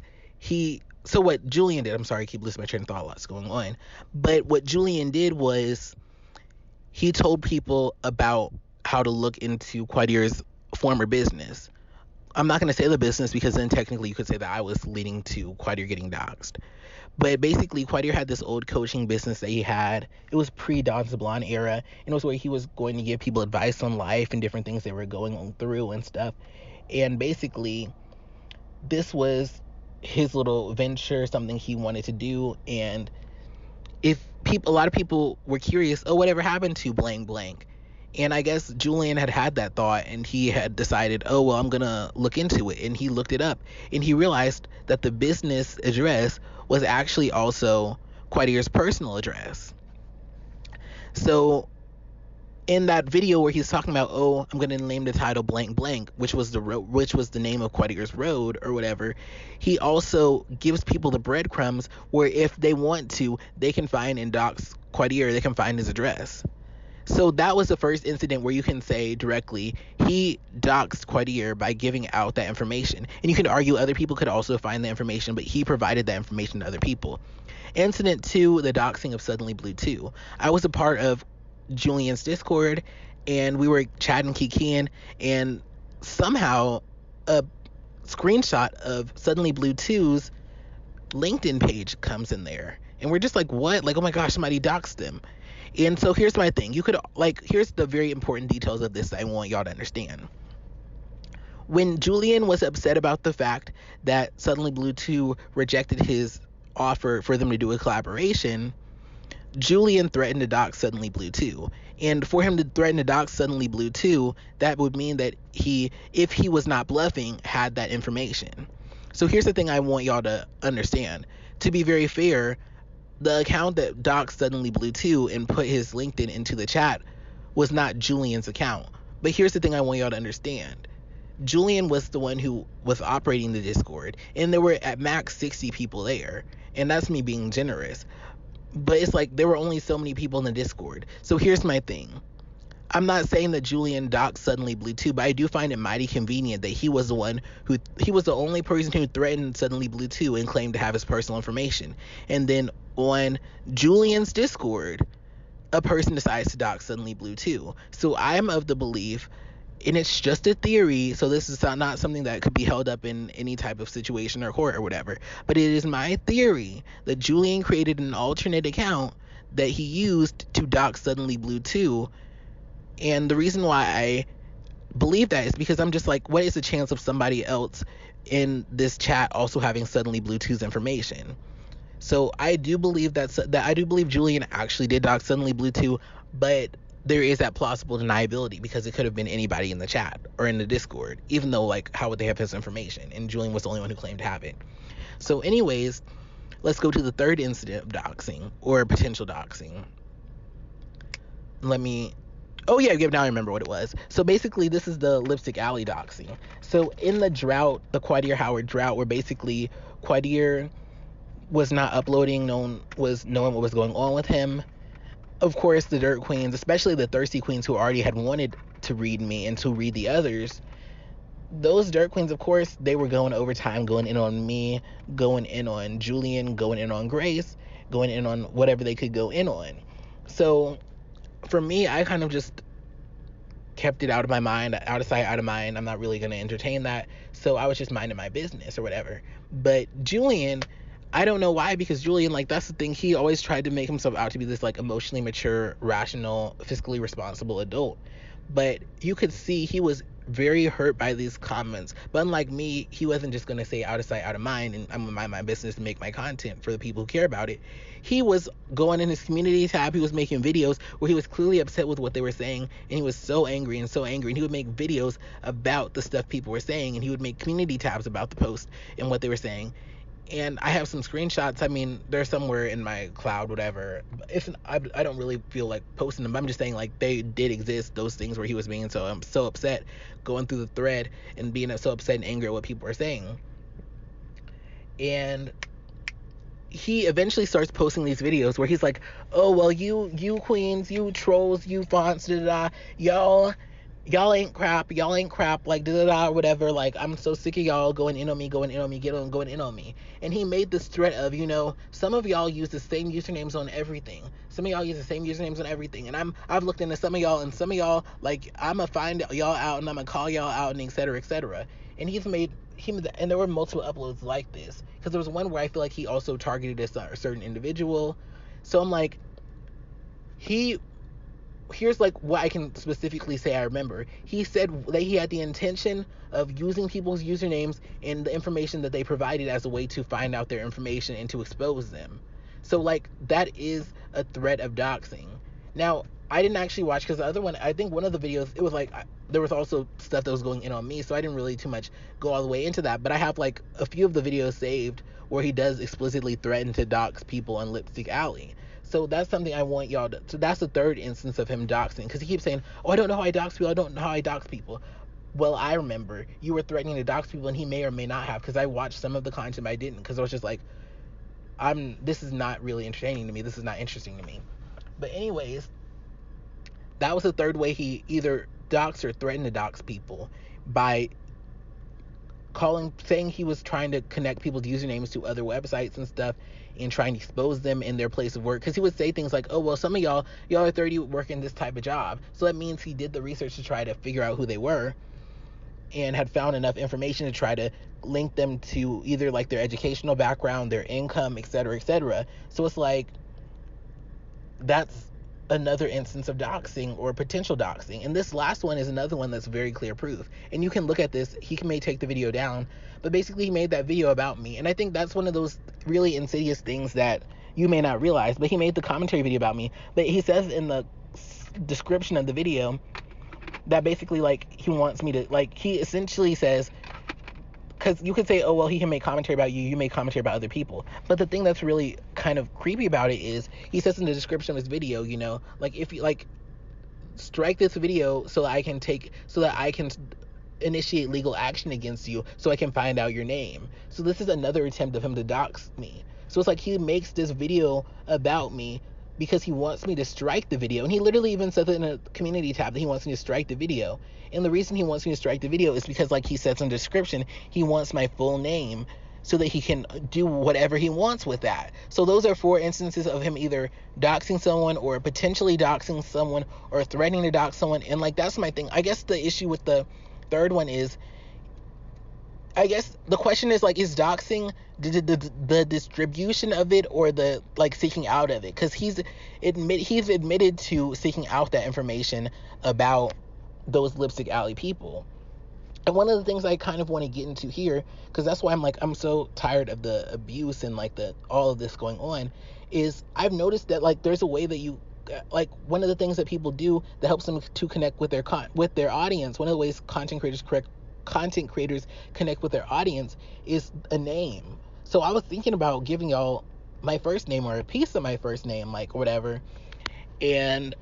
what Julian did, I'm sorry, I keep losing my train of thought, lots going on. But what Julian did was he told people about how to look into Quadir's former business. I'm not going to say the business because then technically you could say that I was leading to Quadir getting doxxed. But basically, Quadir had this old coaching business that he had. It was pre-Don Sablon era, and it was where he was going to give people advice on life and different things they were going on through and stuff. And basically, this was his little venture, something he wanted to do. And if people, a lot of people were curious, oh, whatever happened to blank blank? And I guess Julian had that thought, and he had decided, oh, well, I'm going to look into it. And he looked it up, and he realized that the business address was actually also Quadir's personal address. So in that video where he's talking about, oh, I'm going to name the title blank blank, which was the name of Quadir's road or whatever, he also gives people the breadcrumbs where if they want to, they can find and dox Quadir, they can find his address. So that was the first incident where you can say directly he doxed Quadir by giving out that information. And you can argue other people could also find the information, but he provided that information to other people. Incident 2, the doxing of Suddenly Blue 2. I was a part of Julian's Discord, and we were chatting, kikiing, and somehow a screenshot of Suddenly Blue 2's LinkedIn page comes in there. And we're just like, what? Like, oh my gosh, somebody doxed them. And so here's my thing. Here's the very important details of this that I want y'all to understand. When Julian was upset about the fact that Suddenly Blue 2 rejected his offer for them to do a collaboration, Julian threatened to dox Suddenly Blue 2. And for him to threaten to dox Suddenly Blue 2, that would mean that he, if he was not bluffing, had that information. So here's the thing I want y'all to understand. To be very fair, the account that doxed Suddenly Blue 2 and put his LinkedIn into the chat was not Julian's account. But here's the thing I want y'all to understand. Julian was the one who was operating the Discord, and there were at max 60 people there. And that's me being generous. But it's like there were only so many people in the Discord. So here's my thing. I'm not saying that Julian doxed Suddenly Blue 2, but I do find it mighty convenient that he was the only person who threatened Suddenly Blue 2 and claimed to have his personal information. And then on Julian's Discord, a person decides to dox Suddenly Blue 2. So I am of the belief, and it's just a theory, so this is not something that could be held up in any type of situation or court or whatever, but it is my theory that Julian created an alternate account that he used to dox Suddenly Blue 2. And the reason why I believe that is because I'm just like, what is the chance of somebody else in this chat also having Suddenly Blue 2's information? So I do believe that I do believe Julian actually did dox Suddenly Blue 2, but there is that plausible deniability because it could have been anybody in the chat or in the Discord, even though, like, how would they have his information? And Julian was the only one who claimed to have it. So anyways, let's go to the third incident of doxing or potential doxing. Now I remember what it was. So basically, this is the Lipstick Alley doxing. So in the drought, the Quadir Howard drought, where basically Quadir was not uploading, no one was knowing what was going on with him. Of course, the Dirt Queens, especially the Thirsty Queens who already had wanted to read me and to read the others, those Dirt Queens, of course, they were going overtime, going in on me, going in on Julian, going in on Grace, going in on whatever they could go in on. So for me, I kind of just kept it out of my mind, out of sight, out of mind. I'm not really going to entertain that. So I was just minding my business or whatever. But Julian, I don't know why, because Julian, like, that's the thing. He always tried to make himself out to be this, like, emotionally mature, rational, fiscally responsible adult. But you could see he was very hurt by these comments. But unlike me, he wasn't just going to say out of sight, out of mind, and I'm going to mind my business and make my content for the people who care about it. He was going in his community tab. He was making videos where he was clearly upset with what they were saying, and he was so angry. And he would make videos about the stuff people were saying, and he would make community tabs about the post and what they were saying. And I have some screenshots. I mean, they're somewhere in my cloud, whatever. I don't really feel like posting them. I'm just saying, like, they did exist, those things where he was being so upset, going through the thread and being so upset and angry at what people were saying. And he eventually starts posting these videos where he's like, oh, well, you queens, you trolls, you fonts, y'all ain't crap, like, whatever, like, I'm so sick of y'all going in on me, going in on me. And he made this threat of, some of y'all use the same usernames on everything. And I've looked into some of y'all, and some of y'all, like, I'm gonna find y'all out, and I'm gonna call y'all out, and et cetera, et cetera. And and there were multiple uploads like this, because there was one where I feel like he also targeted a certain individual. So I'm like, here's like what I can specifically say I remember. He said that he had the intention of using people's usernames and the information that they provided as a way to find out their information and to expose them. So like, that is a threat of doxing. Now, I didn't actually watch, because the other one, I think one of the videos, it was like, there was also stuff that was going in on me, so I didn't really too much go all the way into that. But I have like a few of the videos saved where he does explicitly threaten to dox people on Lipstick Alley. So that's something I want y'all to. So that's the third instance of him doxing, because he keeps saying, "Oh, I don't know how I dox people. I don't know how I dox people." Well, I remember you were threatening to dox people, and he may or may not have, because I watched some of the content, but I didn't, because I was just like, This is not really entertaining to me. This is not interesting to me. But anyways, that was the third way he either doxed or threatened to dox people, by saying he was trying to connect people's usernames to other websites and stuff, and trying to expose them in their place of work. Because he would say things like, "Oh, well, some of y'all are 30 working this type of job." So that means he did the research to try to figure out who they were, and had found enough information to try to link them to either like their educational background, their income, etc., etc. So it's like, that's another instance of doxing or potential doxing. And this last one is another one that's very clear proof. And you can look at this. He may take the video down, but basically he made that video about me. And I think that's one of those really insidious things that you may not realize. But he made the commentary video about me. But he says in the description of the video that basically, like, he wants me to, like, he essentially says, because you could say, "Oh, well, he can make commentary about you, you make commentary about other people." But the thing that's really kind of creepy about it is, he says in the description of his video, like, if you, like, strike this video so that I can initiate legal action against you, so I can find out your name. So this is another attempt of him to dox me. So it's like, he makes this video about me because he wants me to strike the video. And he literally even says it in a community tab that he wants me to strike the video. And the reason he wants me to strike the video is because, like he says in the description, he wants my full name so that he can do whatever he wants with that. So those are 4 instances of him either doxing someone, or potentially doxing someone, or threatening to dox someone. And like, that's my thing. I guess the issue with the third one is, I guess the question is, like, is doxing the distribution of it, or the, like, seeking out of it? Because he's admitted to seeking out that information about those Lipstick Alley people. And one of the things I kind of want to get into here, because that's why I'm so tired of the abuse and like all of this going on, is I've noticed that, like, there's a way that you, like, one of the things that people do that helps them to connect with their audience. One of the ways content creators connect with their audience is a name. So I was thinking about giving y'all my first name, or a piece of my first name, like, or whatever. And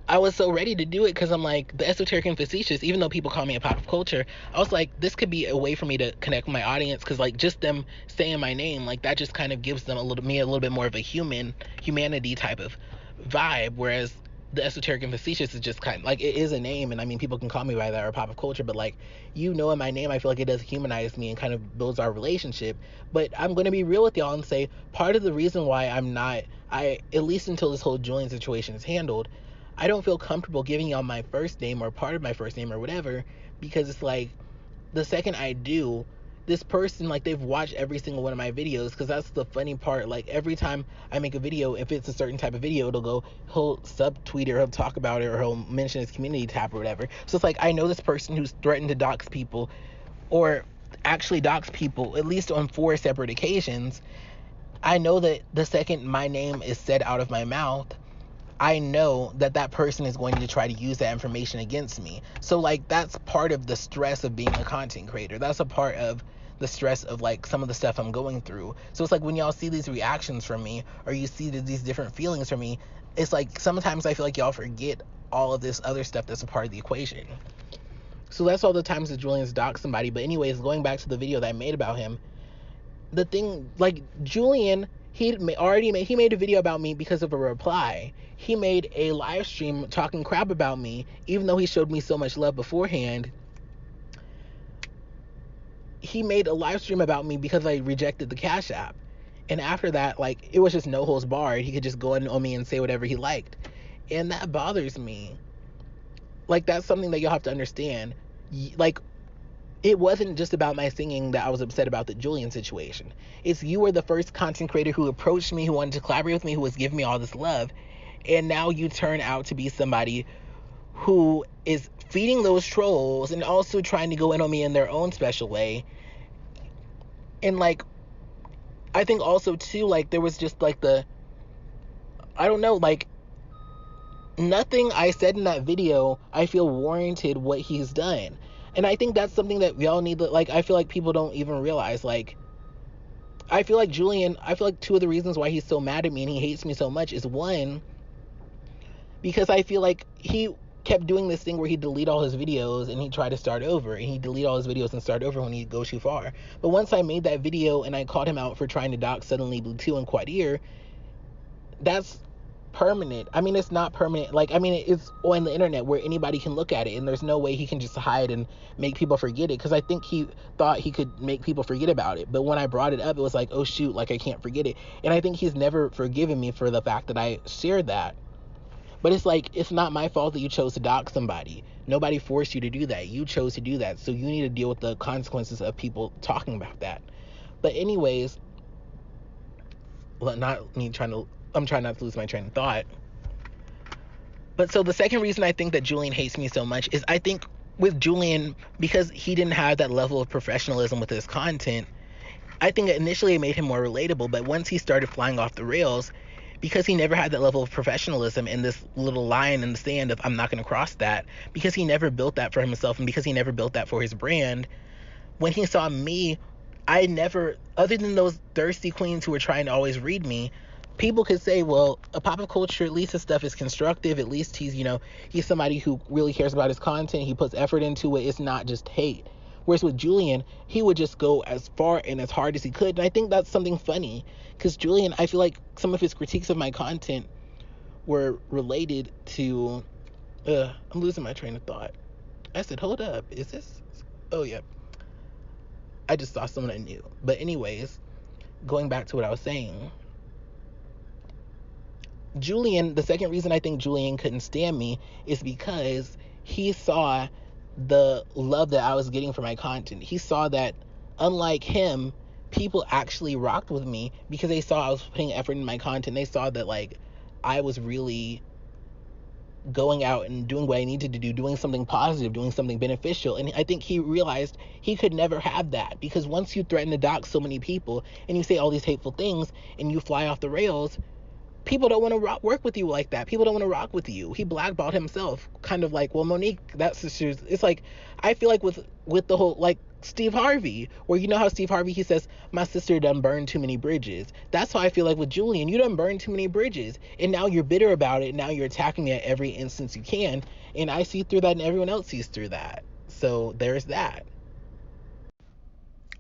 I was so ready to do it, because I'm like, the esoteric and facetious, even though people call me a pop culture, I was like, this could be a way for me to connect with my audience, because, like, just them saying my name, like, that just kind of gives them a little bit more of a humanity type of vibe, whereas the esoteric and facetious is just kind of like, it is a name, and I mean, people can call me by that, or pop culture, but, like, in my name, I feel like it does humanize me and kind of builds our relationship. But I'm going to be real with y'all and say, part of the reason why at least until this whole Julian situation is handled, I don't feel comfortable giving y'all my first name, or part of my first name, or whatever, because it's like, the second I do, this person, like, they've watched every single one of my videos, because that's the funny part. Like, every time I make a video, if it's a certain type of video, he'll subtweet it, or he'll talk about it, or he'll mention his community tab or whatever. So it's like, I know this person who's threatened to dox people, or actually dox people, at least on 4 separate occasions. I know that the second my name is said out of my mouth, I know that person is going to try to use that information against me. So, like, that's part of the stress of being a content creator. That's a part of the stress of, like, some of the stuff I'm going through. So it's like, when y'all see these reactions from me, or you see these different feelings from me, it's like, sometimes I feel like y'all forget all of this other stuff that's a part of the equation. So that's all the times that Julian's doxed somebody. But anyways, going back to the video that I made about him, the thing, like, Julian, he made a video about me because of a reply. He made a live stream talking crap about me, even though he showed me so much love beforehand. He made a live stream about me because I rejected the Cash App. And after that, like, it was just no holds barred. He could just go in on me and say whatever he liked. And that bothers me. Like, that's something that you'll have to understand. Like, it wasn't just about my singing that I was upset about the Julian situation. It's you were the first content creator who approached me, who wanted to collaborate with me, who was giving me all this love, and now you turn out to be somebody who is feeding those trolls and also trying to go in on me in their own special way. And like, I think also too, like, there was just like I don't know, like, nothing I said in that video I feel warranted what he's done. And I think that's something that we all need to, like, I feel like people don't even realize. Like, I feel like two of the reasons why he's so mad at me and he hates me so much is, one, because I feel like he kept doing this thing where he'd delete all his videos and he'd try to start over, and he'd delete all his videos and start over when he'd go too far. But once I made that video and I called him out for trying to dox Suddenly Blue 2 and Quadir, that's permanent. I mean, it's not permanent. Like, I mean, it's on the internet where anybody can look at it, and there's no way he can just hide and make people forget it, because I think he thought he could make people forget about it. But when I brought it up, it was like, oh shoot, like, I can't forget it. And I think he's never forgiven me for the fact that I shared that. But it's like, it's not my fault that you chose to dox somebody. Nobody forced you to do that. You chose to do that. So you need to deal with the consequences of people talking about that. But anyways, I'm trying not to lose my train of thought. But so the second reason I think that Julian hates me so much is, I think with Julian, because he didn't have that level of professionalism with his content, I think initially it made him more relatable. But once he started flying off the rails, because he never had that level of professionalism and this little line in the sand of, I'm not going to cross that, because he never built that for himself and because he never built that for his brand, when he saw me, I never, other than those thirsty queens who were trying to always read me, people could say, well, a pop of culture, at least his stuff is constructive. At least he's, he's somebody who really cares about his content. He puts effort into it. It's not just hate. Whereas with Julian, he would just go as far and as hard as he could. And I think that's something funny, because Julian, I feel like some of his critiques of my content were related to, I'm losing my train of thought. I said, hold up, is this? Oh, yeah. I just saw someone I knew. But anyways, going back to what I was saying, Julian, the second reason I think Julian couldn't stand me is because he saw the love that I was getting for my content. He saw that, unlike him, people actually rocked with me because they saw I was putting effort in my content. They saw that, like, I was really going out and doing what I needed to do, doing something positive, doing something beneficial. And I think he realized he could never have that, because once you threaten to dox so many people and you say all these hateful things and you fly off the rails, people don't want to work with you like that. People don't want to rock with you. He blackballed himself, kind of like, well, Monique, that's the truth. It's like, I feel like with the whole, like, Steve Harvey, where, you know how Steve Harvey, he says, my sister done burned too many bridges. That's how I feel like with Julian. You done burned too many bridges, and now you're bitter about it. Now you're attacking me at every instance you can, and I see through that, and everyone else sees through that. So there's that.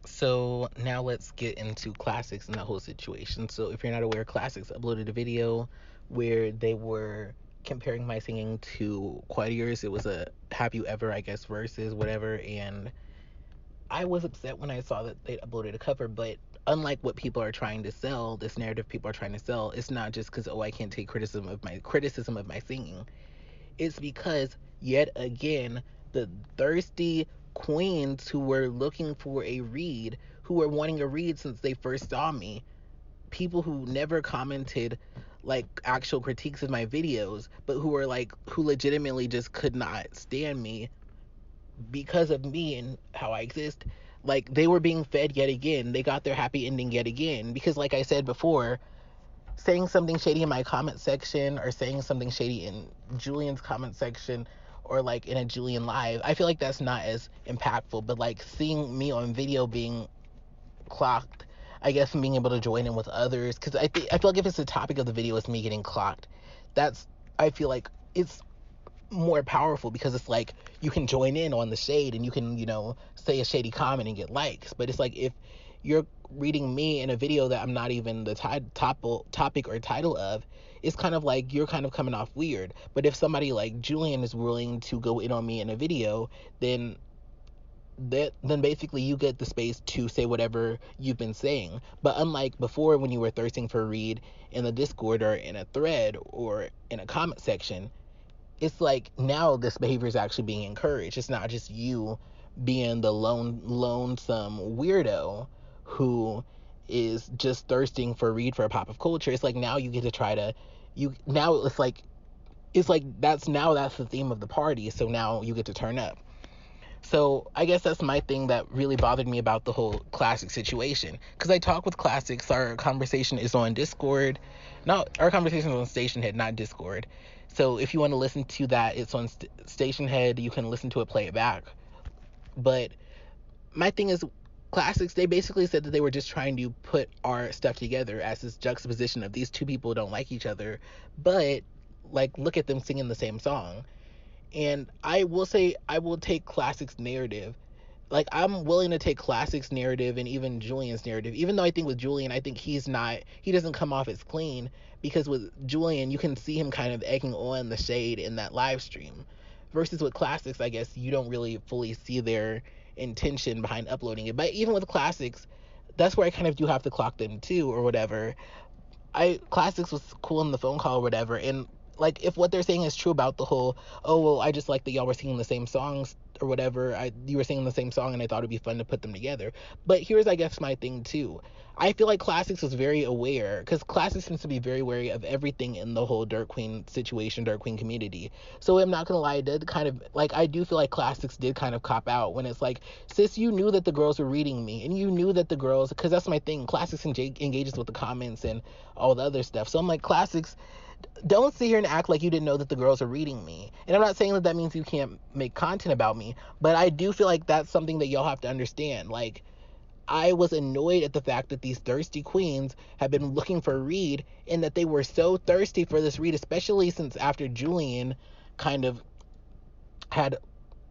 So now let's get into Classics and that whole situation. So if you're not aware, Classics uploaded a video where they were comparing my singing to Quadir's. It was a Have You Ever, I guess, versus whatever. And I was upset when I saw that they uploaded a cover. But unlike what people are trying to sell, this narrative people are trying to sell, it's not just because, I can't take criticism of my singing. It's because, yet again, the thirsty queens who were looking for a read, who were wanting a read since they first saw me, people who never commented like actual critiques of my videos, but who legitimately just could not stand me because of me and how I exist, like, they were being fed yet again. They got their happy ending yet again, because, like I said before, saying something shady in my comment section, or saying something shady in Julian's comment section, or like in a Julian live, I feel like that's not as impactful. But like, seeing me on video being clocked, I guess, and being able to join in with others, because I feel like if it's the topic of the video is me getting clocked, I feel like it's more powerful, because it's like you can join in on the shade and you can, say a shady comment and get likes. But it's like, if you're reading me in a video that I'm not even the topic or title of, it's kind of like you're kind of coming off weird. But if somebody like Julian is willing to go in on me in a video, then basically you get the space to say whatever you've been saying. But unlike before, when you were thirsting for a read in the Discord or in a thread or in a comment section, it's like now this behavior is actually being encouraged. It's not just you being the lonesome weirdo who is just thirsting for read for pop of culture. It's like now you get to try to now it's like that's the theme of the party, so now you get to turn up. So I guess that's my thing that really bothered me about the whole Classic situation. Because I talk with Classics, our conversation is on Discord. No, our conversation is on Stationhead, not Discord. So if you want to listen to that, it's on Stationhead. You can listen to it, play it back. But my thing is, Classics, they basically said that they were just trying to put our stuff together as this juxtaposition of these two people don't like each other, but like look at them singing the same song. And I will say I will take Classic's narrative. Like, I'm willing to take Classic's narrative and even Julian's narrative. Even though I think with Julian, I think he doesn't come off as clean, because with Julian, you can see him kind of egging on the shade in that live stream. Versus with Classics, I guess you don't really fully see their intention behind uploading it. But even with Classics, that's where I kind of do have to clock them too, or whatever. Classics was cool in the phone call or whatever, and like if what they're saying is true about the whole, oh well, I just like that y'all were singing the same songs or whatever, you were singing the same song and I thought it'd be fun to put them together. But here's, I guess, my thing too. I feel like Classics was very aware, because Classics seems to be very wary of everything in the whole Dirt Queen situation, Dirt Queen community. So I'm not gonna lie, I did kind of, like, I do feel like Classics did kind of cop out when it's like, sis, you knew that the girls were reading me, and you knew that the girls, because that's my thing, Classics engages with the comments and all the other stuff. So I'm like, Classics, don't sit here and act like you didn't know that the girls are reading me. And I'm not saying that that means you can't make content about me, but I do feel like that's something that y'all have to understand. Like, I was annoyed at the fact that these thirsty queens have been looking for read, and that they were so thirsty for this read, especially since after Julian kind of had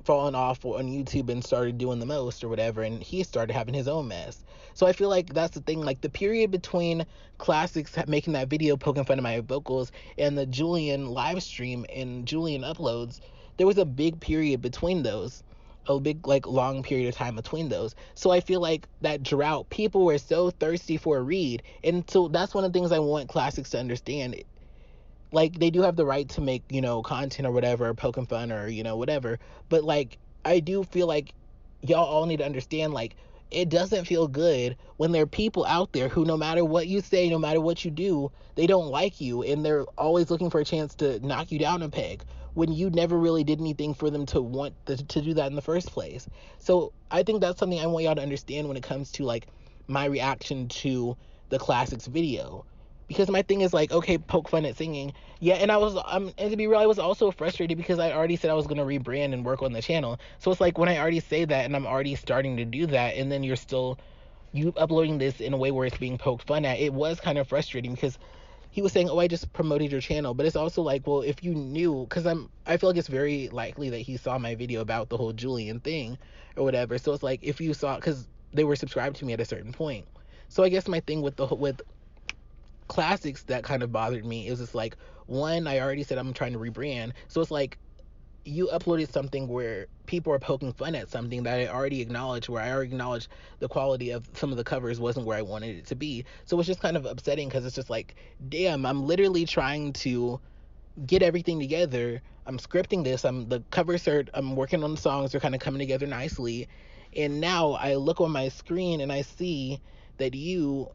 fallen off on YouTube and started doing the most or whatever, and he started having his own mess. So I feel like that's the thing, like the period between Classics making that video poking fun of my vocals and the Julian live stream and Julian uploads, there was a big period between those, a big, like, long period of time between those. So I feel like that drought, people were so thirsty for a read, and so that's one of the things I want Classics to understand. Like, they do have the right to make, content or whatever, poking fun or, whatever. But, like, I do feel like y'all all need to understand, like, it doesn't feel good when there are people out there who, no matter what you say, no matter what you do, they don't like you, and they're always looking for a chance to knock you down a peg when you never really did anything for them to want to do that in the first place. So I think that's something I want y'all to understand when it comes to, like, my reaction to the Classics video. Because my thing is, like, okay, poke fun at singing. Yeah, and and to be real, I was also frustrated because I already said I was going to rebrand and work on the channel. So it's like, when I already say that and I'm already starting to do that, and then you uploading this in a way where it's being poked fun at, it was kind of frustrating, because he was saying, oh, I just promoted your channel. But it's also like, well, if you knew, because I feel like it's very likely that he saw my video about the whole Julian thing or whatever. So it's like, if you saw, because they were subscribed to me at a certain point. So I guess my thing with Classics that kind of bothered me is, it's like, one, I already said I'm trying to rebrand, so it's like, you uploaded something where people are poking fun at something that I already acknowledged, where I already acknowledged the quality of some of the covers wasn't where I wanted it to be. So it's just kind of upsetting, because it's just like, damn, I'm literally trying to get everything together. I'm scripting this, the covers I'm working on the songs, they're kind of coming together nicely, and now I look on my screen and I see that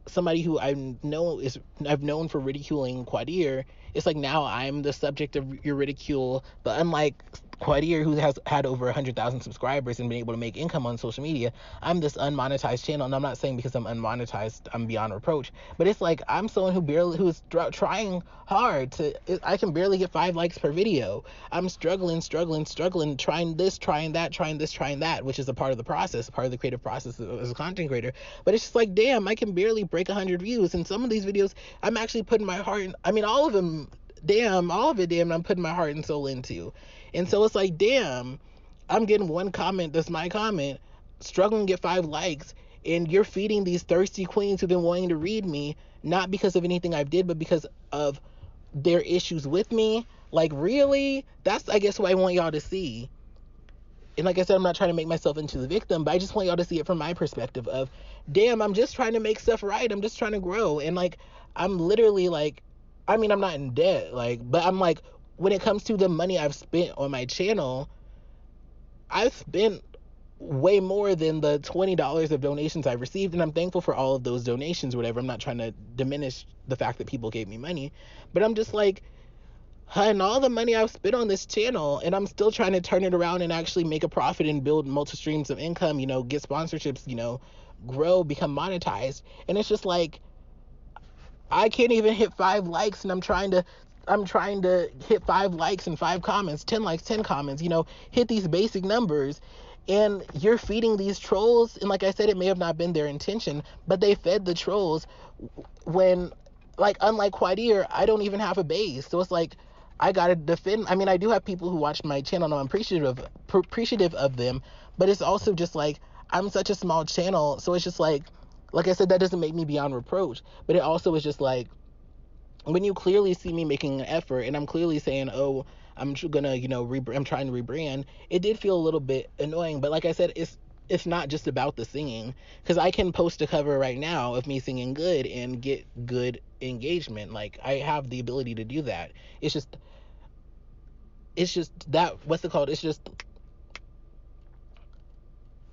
somebody who I've known for ridiculing Quadir, it's like, now I'm the subject of your ridicule. But unlike Quadir, who has had over 100,000 subscribers and been able to make income on social media, I'm this unmonetized channel. And I'm not saying because I'm unmonetized I'm beyond reproach, but it's like, I'm someone who's trying hard I can barely get 5 likes per video. I'm struggling, trying this, trying that, which is a part of the process, part of the creative process as a content creator. But it's just like, damn, I can barely break 100 views, and some of these videos I'm actually putting my heart in. I mean, all of it, I'm putting my heart and soul into. And so it's like, damn, I'm getting one comment that's my comment, struggling to get 5 likes, and you're feeding these thirsty queens who've been wanting to read me, not because of anything I've did, but because of their issues with me. Like, really? That's, I guess, what I want y'all to see. And like I said, I'm not trying to make myself into the victim, but I just want y'all to see it from my perspective of, damn, I'm just trying to make stuff right. I'm just trying to grow. And, like, I'm literally, like, I mean, I'm not in debt, like, but I'm like, when it comes to the money I've spent on my channel, I've spent way more than the $20 of donations I received, and I'm thankful for all of those donations, whatever. I'm not trying to diminish the fact that people gave me money, but I'm just like, hun, all the money I've spent on this channel, and I'm still trying to turn it around and actually make a profit and build multi streams of income, get sponsorships, grow, become monetized. And it's just like, I can't even hit 5 likes, and I'm trying to hit 5 likes and 5 comments, 10 likes, 10 comments, hit these basic numbers. And you're feeding these trolls, and like I said, it may have not been their intention, but they fed the trolls when, like, unlike Quadir, I don't even have a base. So it's like, I gotta defend. I mean, I do have people who watch my channel, and I'm appreciative of them, but it's also just like, I'm such a small channel, so it's just like I said, that doesn't make me beyond reproach, but it also is just like, when you clearly see me making an effort, and I'm clearly saying, oh, I'm gonna, I'm trying to rebrand, it did feel a little bit annoying. But like I said, it's not just about the singing, because I can post a cover right now of me singing good and get good engagement. Like, I have the ability to do that. It's just that, what's it called? It's just,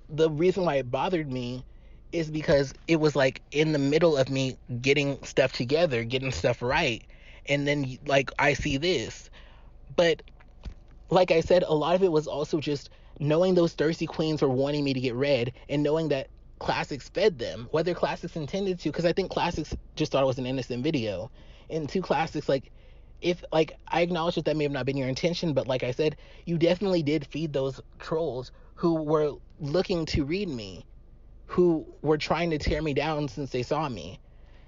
the reason why it bothered me is because it was like in the middle of me getting stuff together, getting stuff right, and then like I see this. But like I said, a lot of it was also just knowing those thirsty queens were wanting me to get read, and knowing that Classics fed them, whether Classics intended to, because I think Classics just thought it was an innocent video. And to Classics, like, if, like, I acknowledge that may have not been your intention, but like I said, you definitely did feed those trolls who were looking to read me, who were trying to tear me down since they saw me.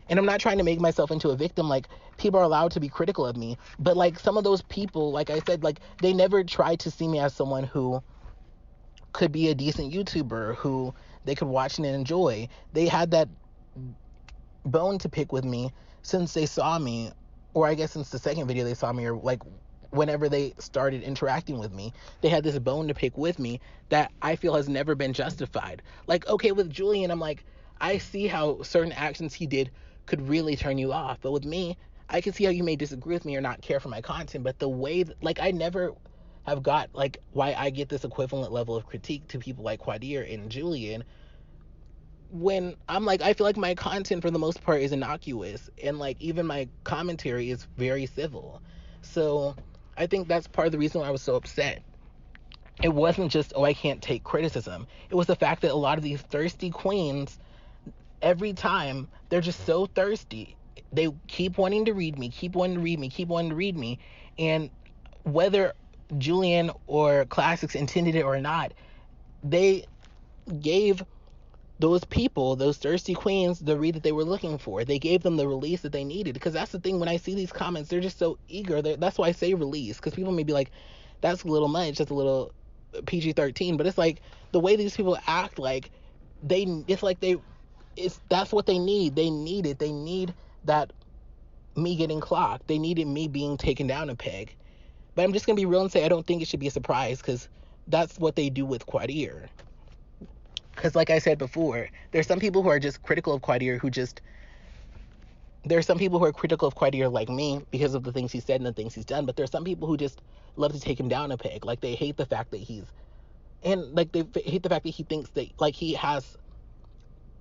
And I'm not trying to make myself into a victim. Like, people are allowed to be critical of me, but like, some of those people, like I said, like, they never tried to see me as someone who could be a decent YouTuber, who they could watch and enjoy. They had that bone to pick with me since they saw me, or I guess since the second video they saw me, or like whenever they started interacting with me, they had this bone to pick with me that I feel has never been justified. Like, okay, with Julian, I'm like, I see how certain actions he did could really turn you off, but with me, I can see how you may disagree with me or not care for my content, but the way that, like, I never have got, like, why I get this equivalent level of critique to people like Quadir and Julian, when I'm like, I feel like my content for the most part is innocuous, and like, even my commentary is very civil. So I think that's part of the reason why I was so upset. It wasn't just, oh, I can't take criticism. It was the fact that a lot of these thirsty queens, every time, they're just so thirsty. They keep wanting to read me, keep wanting to read me, keep wanting to read me. And whether Julian or Classics intended it or not, they gave those people, those thirsty queens, the read that they were looking for. They gave them the release that they needed. Because that's the thing, when I see these comments, they're just so eager. That's why I say release, because people may be like, that's a little much, that's a little PG-13. But it's like, the way these people act, like, that's what they need. They need it. They need that, me getting clocked. They needed me being taken down a peg. But I'm just going to be real and say, I don't think it should be a surprise, because that's what they do with Quadir. Because like I said before, there's some people who are just critical of Quadir there's some people who are critical of Quadir like me because of the things he said and the things he's done, but there's some people who just love to take him down a peg. Like, they hate the fact that they hate the fact that he thinks that, like, he has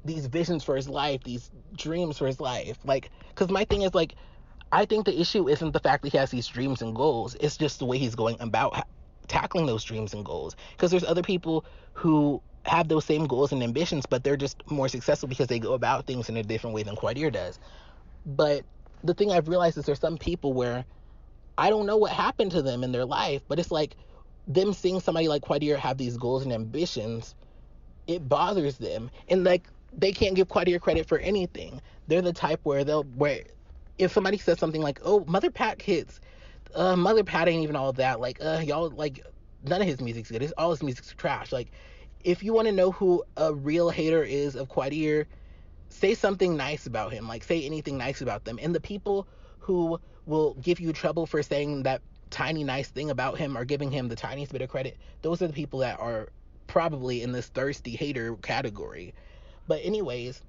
these visions for his life, these dreams for his life. Like, because my thing is, like, I think the issue isn't the fact that he has these dreams and goals, it's just the way he's going about tackling those dreams and goals. Because there's other people who have those same goals and ambitions, but they're just more successful because they go about things in a different way than Quadir does. But the thing I've realized is there's some people where I don't know what happened to them in their life, but it's like, them seeing somebody like Quadir have these goals and ambitions, it bothers them. And like, they can't give Quadir credit for anything. They're the type where if somebody says something like, oh, Mother Pat hits, Mother Pat ain't even all that, like, y'all, like, none of his music's good, all his music's trash. Like, if you want to know who a real hater is of Quadir, say something nice about him. Like, say anything nice about them. And the people who will give you trouble for saying that tiny nice thing about him, or giving him the tiniest bit of credit, those are the people that are probably in this thirsty hater category. But anyways,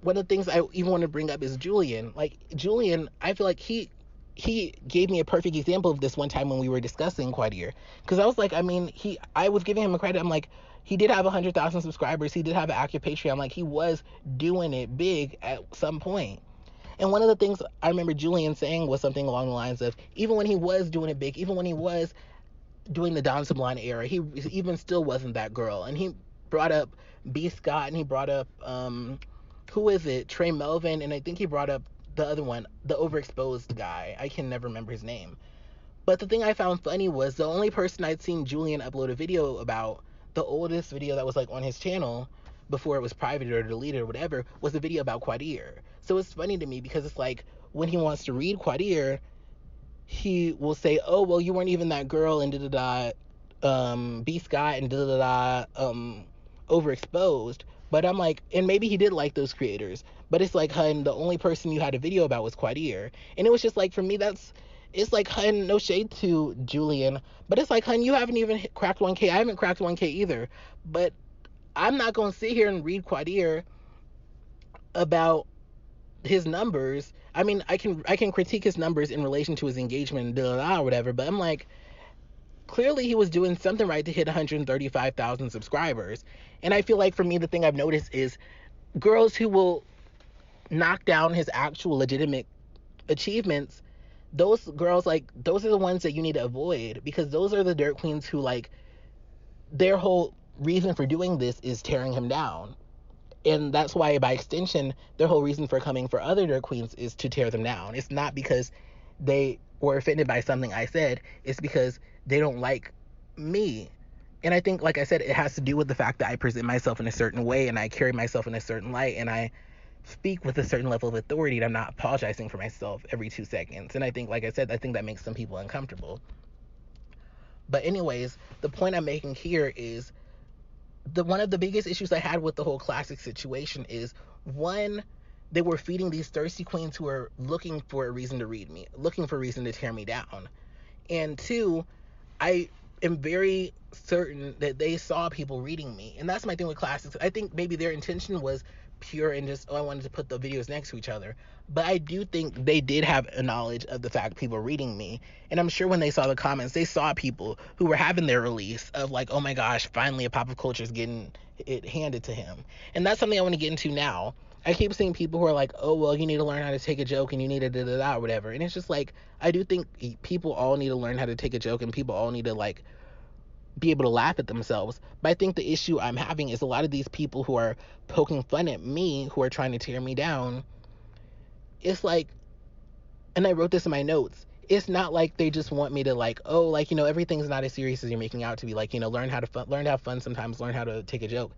one of the things I even want to bring up is Julian. Like, Julian, I feel like he gave me a perfect example of this one time when we were discussing Quadir. Because I was like, I mean, I was giving him a credit. I'm like, he did have 100,000 subscribers. He did have an active Patreon. Like, he was doing it big at some point. And one of the things I remember Julian saying was something along the lines of, even when he was doing it big, even when he was doing the Don Sublime era, he even still wasn't that girl. And he brought up B. Scott, and he brought up, who is it? Trey Melvin, and I think he brought up the other one, the overexposed guy. I can never remember his name. But the thing I found funny was the only person I'd seen Julian upload a video about, the oldest video that was like on his channel before it was private or deleted or whatever, was a video about Quadir. So it's funny to me because it's like when he wants to read Quadir, he will say, oh, well, you weren't even that girl and da-da-da, B. Scott and da-da-da, overexposed. But I'm like, and maybe he did like those creators, but it's like, hun, the only person you had a video about was Quadir. And it was just like, for me, it's like, hun, no shade to Julian, but it's like, hun, you haven't even cracked 1K. I haven't cracked 1K either. But I'm not going to sit here and read Quadir about his numbers. I mean, I can critique his numbers in relation to his engagement and blah, blah, blah, or whatever, but I'm like, clearly he was doing something right to hit 135,000 subscribers. And I feel like, for me, the thing I've noticed is girls who will knock down his actual legitimate achievements, those girls, like, those are the ones that you need to avoid, because those are the dirt queens who, like, their whole reason for doing this is tearing him down. And that's why, by extension, their whole reason for coming for other dirt queens is to tear them down. It's not because they were offended by something I said. It's because they don't like me. And I think, like I said, it has to do with the fact that I present myself in a certain way, and I carry myself in a certain light, and I speak with a certain level of authority, and I'm not apologizing for myself every 2 seconds. And I think, like I said, I think that makes some people uncomfortable. But anyways, the point I'm making here is one of the biggest issues I had with the whole classic situation is, one, they were feeding these thirsty queens who are looking for a reason to read me, looking for a reason to tear me down. And two, I am very certain that they saw people reading me. And that's my thing with classics. I think maybe their intention was pure and just, oh, I wanted to put the videos next to each other. But I do think they did have a knowledge of the fact people reading me. And I'm sure when they saw the comments, they saw people who were having their release of like, oh my gosh, finally a pop of culture is getting it handed to him. And that's something I want to get into now. I keep seeing people who are like, oh, well, you need to learn how to take a joke and you need to da-da-da or whatever. And it's just like, I do think people all need to learn how to take a joke, and people all need to, like, be able to laugh at themselves. But I think the issue I'm having is a lot of these people who are poking fun at me, who are trying to tear me down, it's like, and I wrote this in my notes, it's not like they just want me to, like, oh, like, you know, everything's not as serious as you're making out to be. Like, you know, learn to have fun sometimes, learn how to take a joke.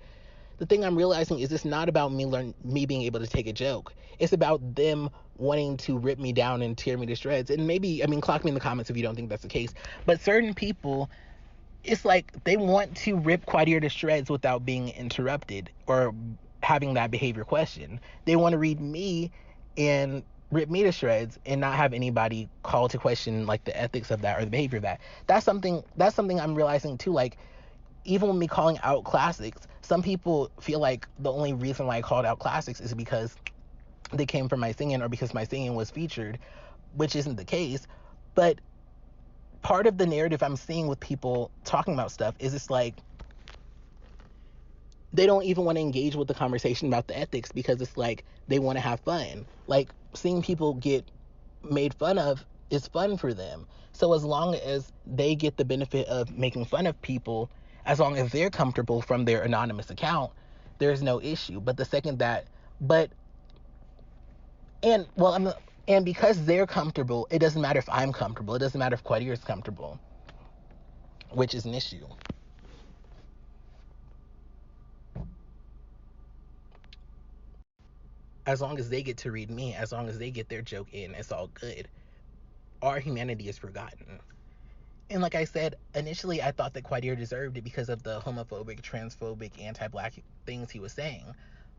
The thing I'm realizing is it's not about me being able to take a joke. It's about them wanting to rip me down and tear me to shreds. And maybe, I mean, clock me in the comments if you don't think that's the case. But certain people, it's like they want to rip Quadir to shreds without being interrupted or having that behavior questioned. They want to read me and rip me to shreds and not have anybody call to question, like, the ethics of that or the behavior of that. That's something I'm realizing too. Like, even when me calling out classics, some people feel like the only reason why I called out classics is because they came from my singing or because my singing was featured, which isn't the case. But part of the narrative I'm seeing with people talking about stuff is it's like they don't even want to engage with the conversation about the ethics because it's like they want to have fun. Like, seeing people get made fun of is fun for them. So as long as they get the benefit of making fun of people, as long as they're comfortable from their anonymous account, there's no issue. But the second that, and because they're comfortable, it doesn't matter if I'm comfortable. It doesn't matter if Quadir is comfortable, which is an issue. As long as they get to read me, as long as they get their joke in, it's all good. Our humanity is forgotten. And like I said, initially I thought that Quadir deserved it because of the homophobic, transphobic, anti-black things he was saying.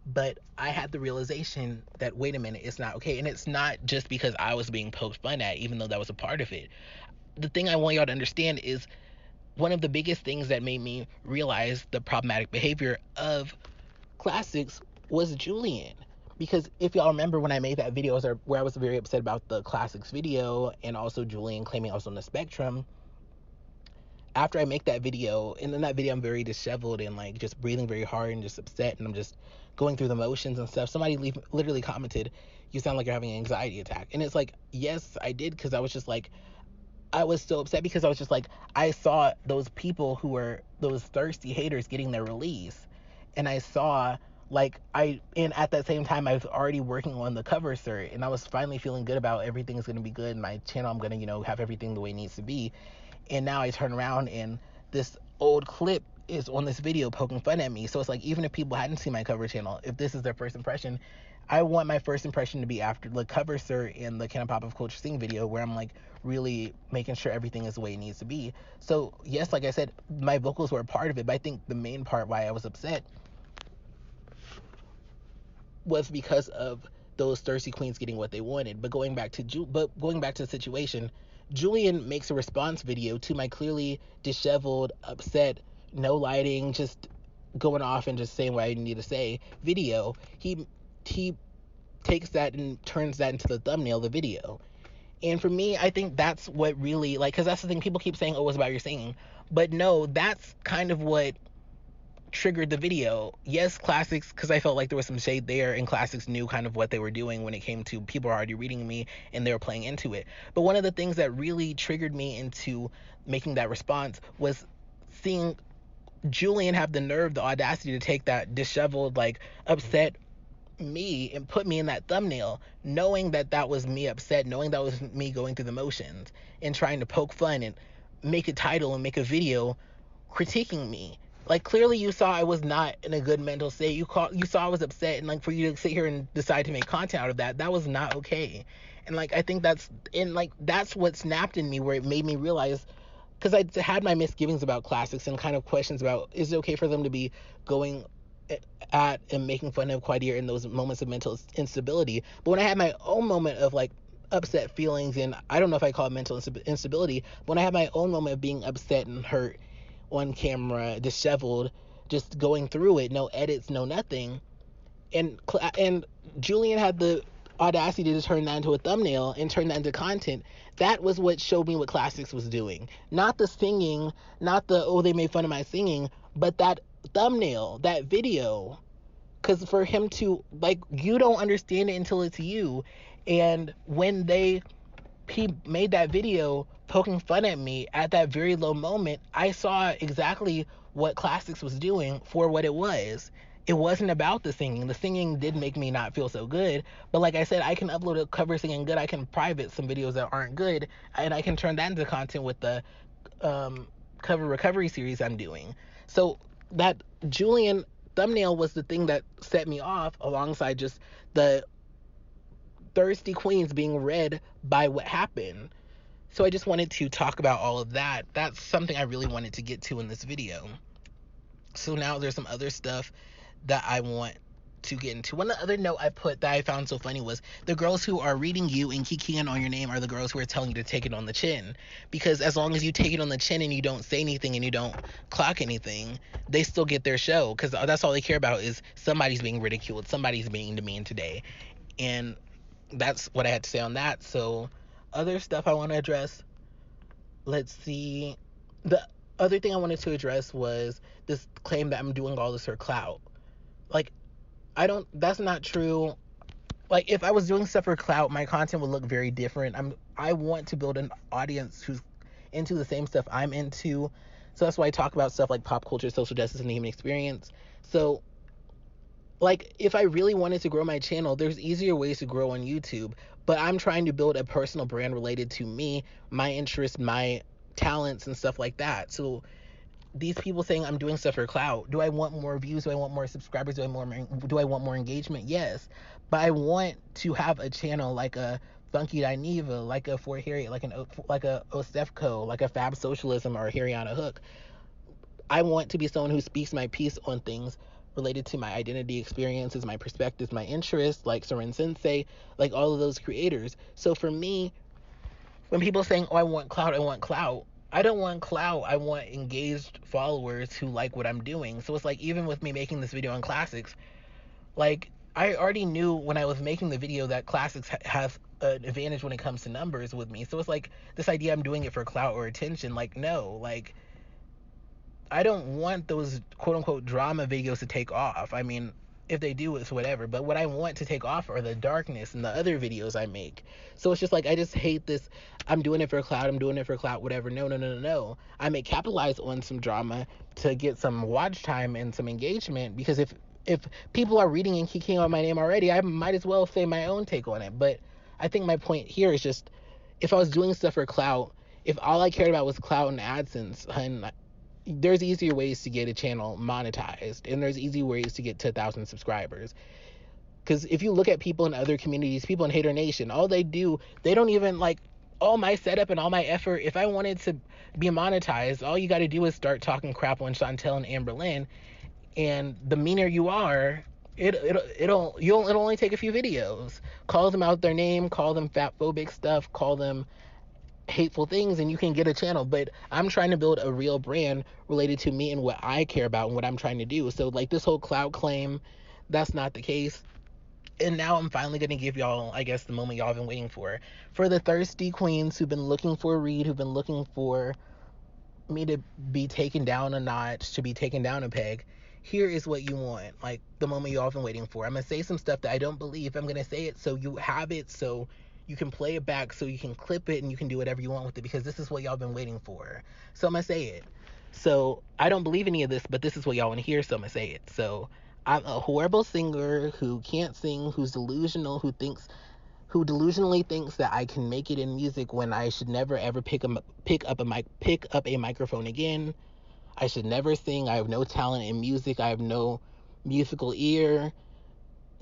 But I had the realization that, wait a minute, it's not okay. And it's not just because I was being poked fun at, even though that was a part of it. The thing I want y'all to understand is one of the biggest things that made me realize the problematic behavior of classics was Julian. Because if y'all remember when I made that video where I was very upset about the classics video and also Julian claiming I was on the spectrum, after I make that video, and in that video I'm very disheveled and like just breathing very hard and just upset, and I'm just going through the motions and stuff. Somebody literally commented, "You sound like you're having an anxiety attack." And it's like, yes, I did, because I was just like, I was so upset, because I was just like, I saw those people who were those thirsty haters getting their release, and I saw like and at that same time I was already working on the cover cert, and I was finally feeling good about everything's going to be good. My channel, I'm going to, have everything the way it needs to be. And now I turn around and this old clip is on this video poking fun at me. So it's like, even if people hadn't seen my cover channel, if this is their first impression, I want my first impression to be after the cover cert and the Can I Pop of Culture Sing video, where I'm like really making sure everything is the way it needs to be. So yes, like I said, my vocals were a part of it, but I think the main part why I was upset was because of those thirsty queens getting what they wanted. But going back to the situation, Julian makes a response video to my clearly disheveled, upset, no lighting, just going off and just saying what I need to say video. He takes that and turns that into the thumbnail of the video. And for me, I think that's what really, like, because that's the thing, people keep saying, oh, it's about your singing. But no, that's kind of what triggered the video. Yes, Classics, because I felt like there was some shade there, and Classics knew kind of what they were doing when it came to people already reading me and they were playing into it. But one of the things that really triggered me into making that response was seeing Julian have the nerve, the audacity to take that disheveled, like, upset me and put me in that thumbnail, knowing that that was me upset, knowing that was me going through the motions and trying to poke fun and make a title and make a video critiquing me. Like, clearly you saw I was not in a good mental state. You saw I was upset, and like, for you to sit here and decide to make content out of that, that was not okay. And like, I think that's what snapped in me, where it made me realize, because I had my misgivings about Classics and kind of questions about, is it okay for them to be going at and making fun of Quadir in those moments of mental instability. But when I had my own moment of like upset feelings, and I don't know if I call it mental instability, but when I had my own moment of being upset and hurt on camera, disheveled, just going through it, no edits, no nothing, and Julian had the audacity to turn that into a thumbnail and turn that into content. That was what showed me what Classics was doing. Not the singing, not the, oh, they made fun of my singing, but that thumbnail, that video. Because for him to, like, you don't understand it until it's you. And when he made that video poking fun at me at that very low moment, I saw exactly what Classics was doing for what it was. It wasn't about the singing. The singing did make me not feel so good, but like I said, I can upload a cover singing good, I can private some videos that aren't good, and I can turn that into content with the cover recovery series I'm doing. So that Julian thumbnail was the thing that set me off, alongside just the thirsty queens being read by what happened. So I just wanted to talk about all of that. That's something I really wanted to get to in this video. So now there's some other stuff that I want to get into. One other note I put that I found so funny was, the girls who are reading you and kikiing on your name are the girls who are telling you to take it on the chin. Because as long as you take it on the chin and you don't say anything and you don't clock anything, they still get their show. Because that's all they care about, is somebody's being ridiculed, somebody's being demeaned today. And that's what I had to say on that. So other stuff I want to address, let's see. The other thing I wanted to address was this claim that I'm doing all this for clout. Like, that's not true. Like, if I was doing stuff for clout, my content would look very different. I want to build an audience who's into the same stuff I'm into. So that's why I talk about stuff like pop culture, social justice, and the human experience. So, like, if I really wanted to grow my channel, there's easier ways to grow on YouTube. But I'm trying to build a personal brand related to me, my interests, my talents, and stuff like that. So these people saying I'm doing stuff for clout, do I want more views? Do I want more subscribers? Do I want more engagement? Yes. But I want to have a channel like a Funky Dineva, like a For Harriet, like a Ostefco, like a Fab Socialism, or a Harriana Hook. I want to be someone who speaks my piece on things related to my identity, experiences, my perspectives, my interests, like Soren Sensei, like all of those creators. So for me, when people are saying, oh, I want clout, I don't want clout. I want engaged followers who like what I'm doing. So it's like, even with me making this video on Classics, like, I already knew when I was making the video that Classics has an advantage when it comes to numbers with me. So it's like, this idea I'm doing it for clout or attention, like, no. Like, I don't want those quote unquote drama videos to take off. I mean, if they do, it's whatever. But what I want to take off are the darkness and the other videos I make. So it's just like, I just hate this. I'm doing it for clout. I'm doing it for clout, whatever. No, no, no, no, no. I may capitalize on some drama to get some watch time and some engagement, because if people are reading and kicking on my name already, I might as well say my own take on it. But I think my point here is just, if I was doing stuff for clout, if all I cared about was clout and AdSense, hun, there's easier ways to get a channel monetized, and there's easy ways to get to 1,000 subscribers. Because if you look at people in other communities, people in Hater Nation, all they do, they don't even like all my setup and all my effort. If I wanted to be monetized, all you got to do is start talking crap on Chantel and Amberlynn, and the meaner you are, it'll only take a few videos. Call them out their name, call them fat phobic stuff, call them hateful things, and you can get a channel. But I'm trying to build a real brand related to me and what I care about and what I'm trying to do. So like this whole clout claim, that's not the case. And now I'm finally going to give y'all, I guess, the moment y'all have been waiting for. For the thirsty queens who've been looking for a read, who've been looking for me to be taken down a notch, to be taken down a peg, here is what you want. Like the moment you all have been waiting for. I'm going to say some stuff that I don't believe. I'm going to say it so you have it, so you can play it back, so you can clip it, and you can do whatever you want with it, because this is what y'all been waiting for. So I'm going to say it. So I don't believe any of this, but this is what y'all want to hear, so I'm going to say it. So I'm a horrible singer who can't sing, who's delusional, who delusionally thinks that I can make it in music when I should never ever pick up a microphone again. I should never sing. I have no talent in music. I have no musical ear.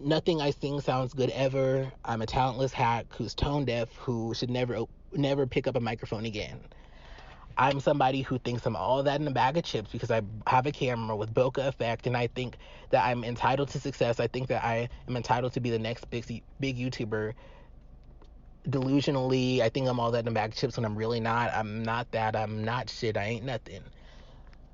Nothing I sing sounds good ever. I'm a talentless hack who's tone deaf, who should never pick up a microphone again. I'm somebody who thinks I'm all that in a bag of chips because I have a camera with bokeh effect, and I think that I'm entitled to success. I think that I am entitled to be the next big YouTuber. Delusionally, I think I'm all that in a bag of chips when I'm really not. I'm not that. I'm not shit. I ain't nothing.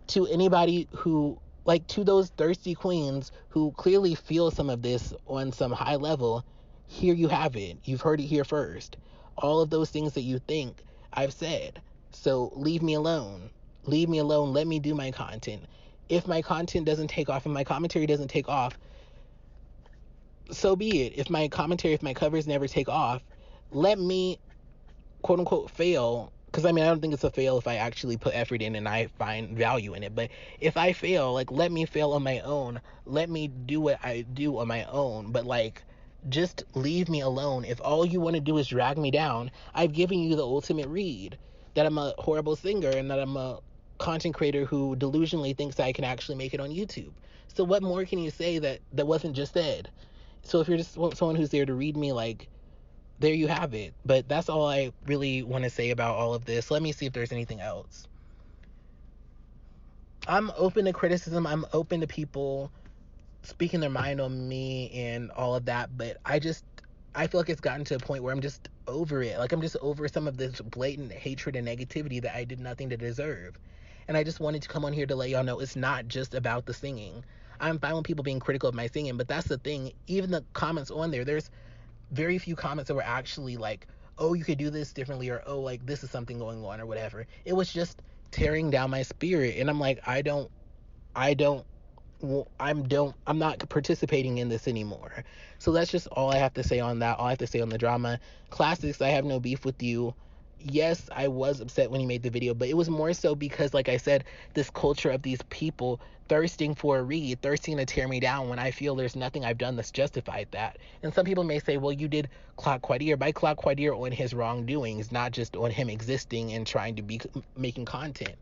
To anybody who, like, to those thirsty queens who clearly feel some of this on some high level, here you have it. You've heard it here first. All of those things that you think, I've said. So leave me alone. Leave me alone. Let me do my content. If my content doesn't take off and my commentary doesn't take off, so be it. If my covers never take off, let me, quote unquote, fail. Because I mean, I don't think it's a fail if I actually put effort in and I find value in it. But if I fail, like, let me fail on my own. Let me do what I do on my own. But like, just leave me alone. If all you want to do is drag me down, I've given you the ultimate read. That I'm a horrible singer and that I'm a content creator who delusionally thinks I can actually make it on YouTube. So what more can you say that wasn't just said? So if you're just someone who's there to read me, like, there you have it. But that's all I really want to say about all of this. Let me see if there's anything else. I'm open to criticism. I'm open to people speaking their mind on me and all of that. But I feel like it's gotten to a point where I'm just over it. Like, I'm just over some of this blatant hatred and negativity that I did nothing to deserve. And I just wanted to come on here to let y'all know it's not just about the singing. I'm fine with people being critical of my singing, but that's the thing. Even the comments on there's very few comments that were actually like, oh, you could do this differently, or oh, like, this is something going on, or whatever. It was just tearing down my spirit. And I'm like, I'm not participating in this anymore. So that's just all I have to say on that. All I have to say on the drama. Classics, I have no beef with you. Yes, I was upset when he made the video, but it was more so because, like I said, this culture of these people thirsting for a read, thirsting to tear me down when I feel there's nothing I've done that's justified that. And some people may say, well, you did clout Quadir. By clout Quadir on his wrongdoings, not just on him existing and trying to be making content.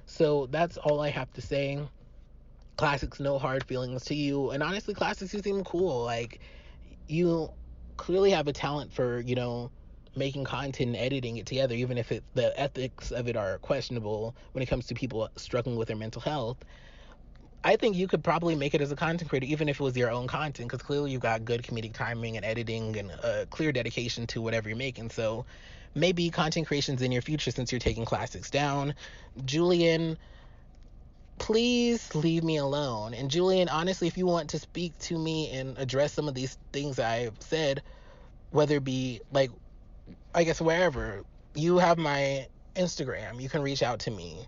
So that's all I have to say. Classics, no hard feelings to you. And honestly, Classics, you seem cool. Like, you clearly have a talent for, making content and editing it together, even if the ethics of it are questionable when it comes to people struggling with their mental health. I think you could probably make it as a content creator, even if it was your own content, because clearly you've got good comedic timing and editing and a clear dedication to whatever you're making. So maybe content creation's in your future since you're taking Classics down. Julian, please leave me alone. And Julian, honestly, if you want to speak to me and address some of these things I've said, whether it be, like, I guess wherever, you have my Instagram. You can reach out to me.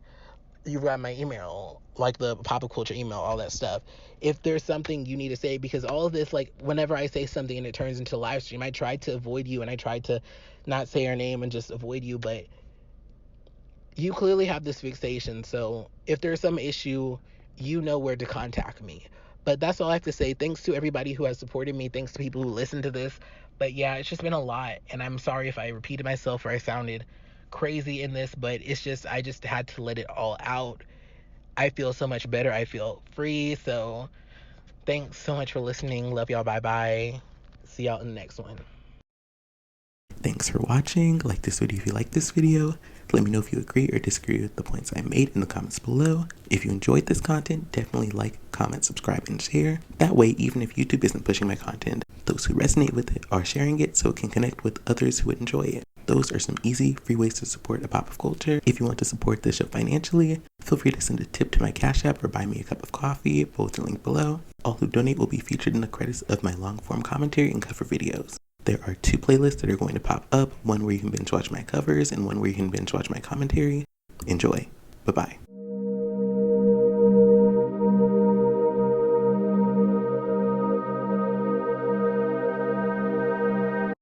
you've got my email, like the pop culture email, all that stuff. If there's something you need to say, because all of this, like whenever I say something and it turns into live stream, I try to avoid you and I try to not say your name and just avoid you, but you clearly have this fixation. So if there's some issue, you know where to contact me. But that's all I have to say. Thanks to everybody who has supported me. Thanks to people who listen to this. But yeah, it's just been a lot. And I'm sorry if I repeated myself or I sounded crazy in this, but it's just, I just had to let it all out. I feel so much better. I feel free. So thanks so much for listening. Love y'all. Bye bye. See y'all in the next one. Thanks for watching. Like this video if you like this video. Let me know if you agree or disagree with the points I made in the comments below. If you enjoyed this content, definitely like, comment, subscribe, and share. That way, even if YouTube isn't pushing my content, those who resonate with it are sharing it so it can connect with others who would enjoy it. Those are some easy, free ways to support a pop of culture. If you want to support this show financially, feel free to send a tip to my Cash App or buy me a cup of coffee, both are linked below. All who donate will be featured in the credits of my long-form commentary and cover videos. There are 2 playlists that are going to pop up, one where you can binge watch my covers and one where you can binge watch my commentary. Enjoy. Bye-bye.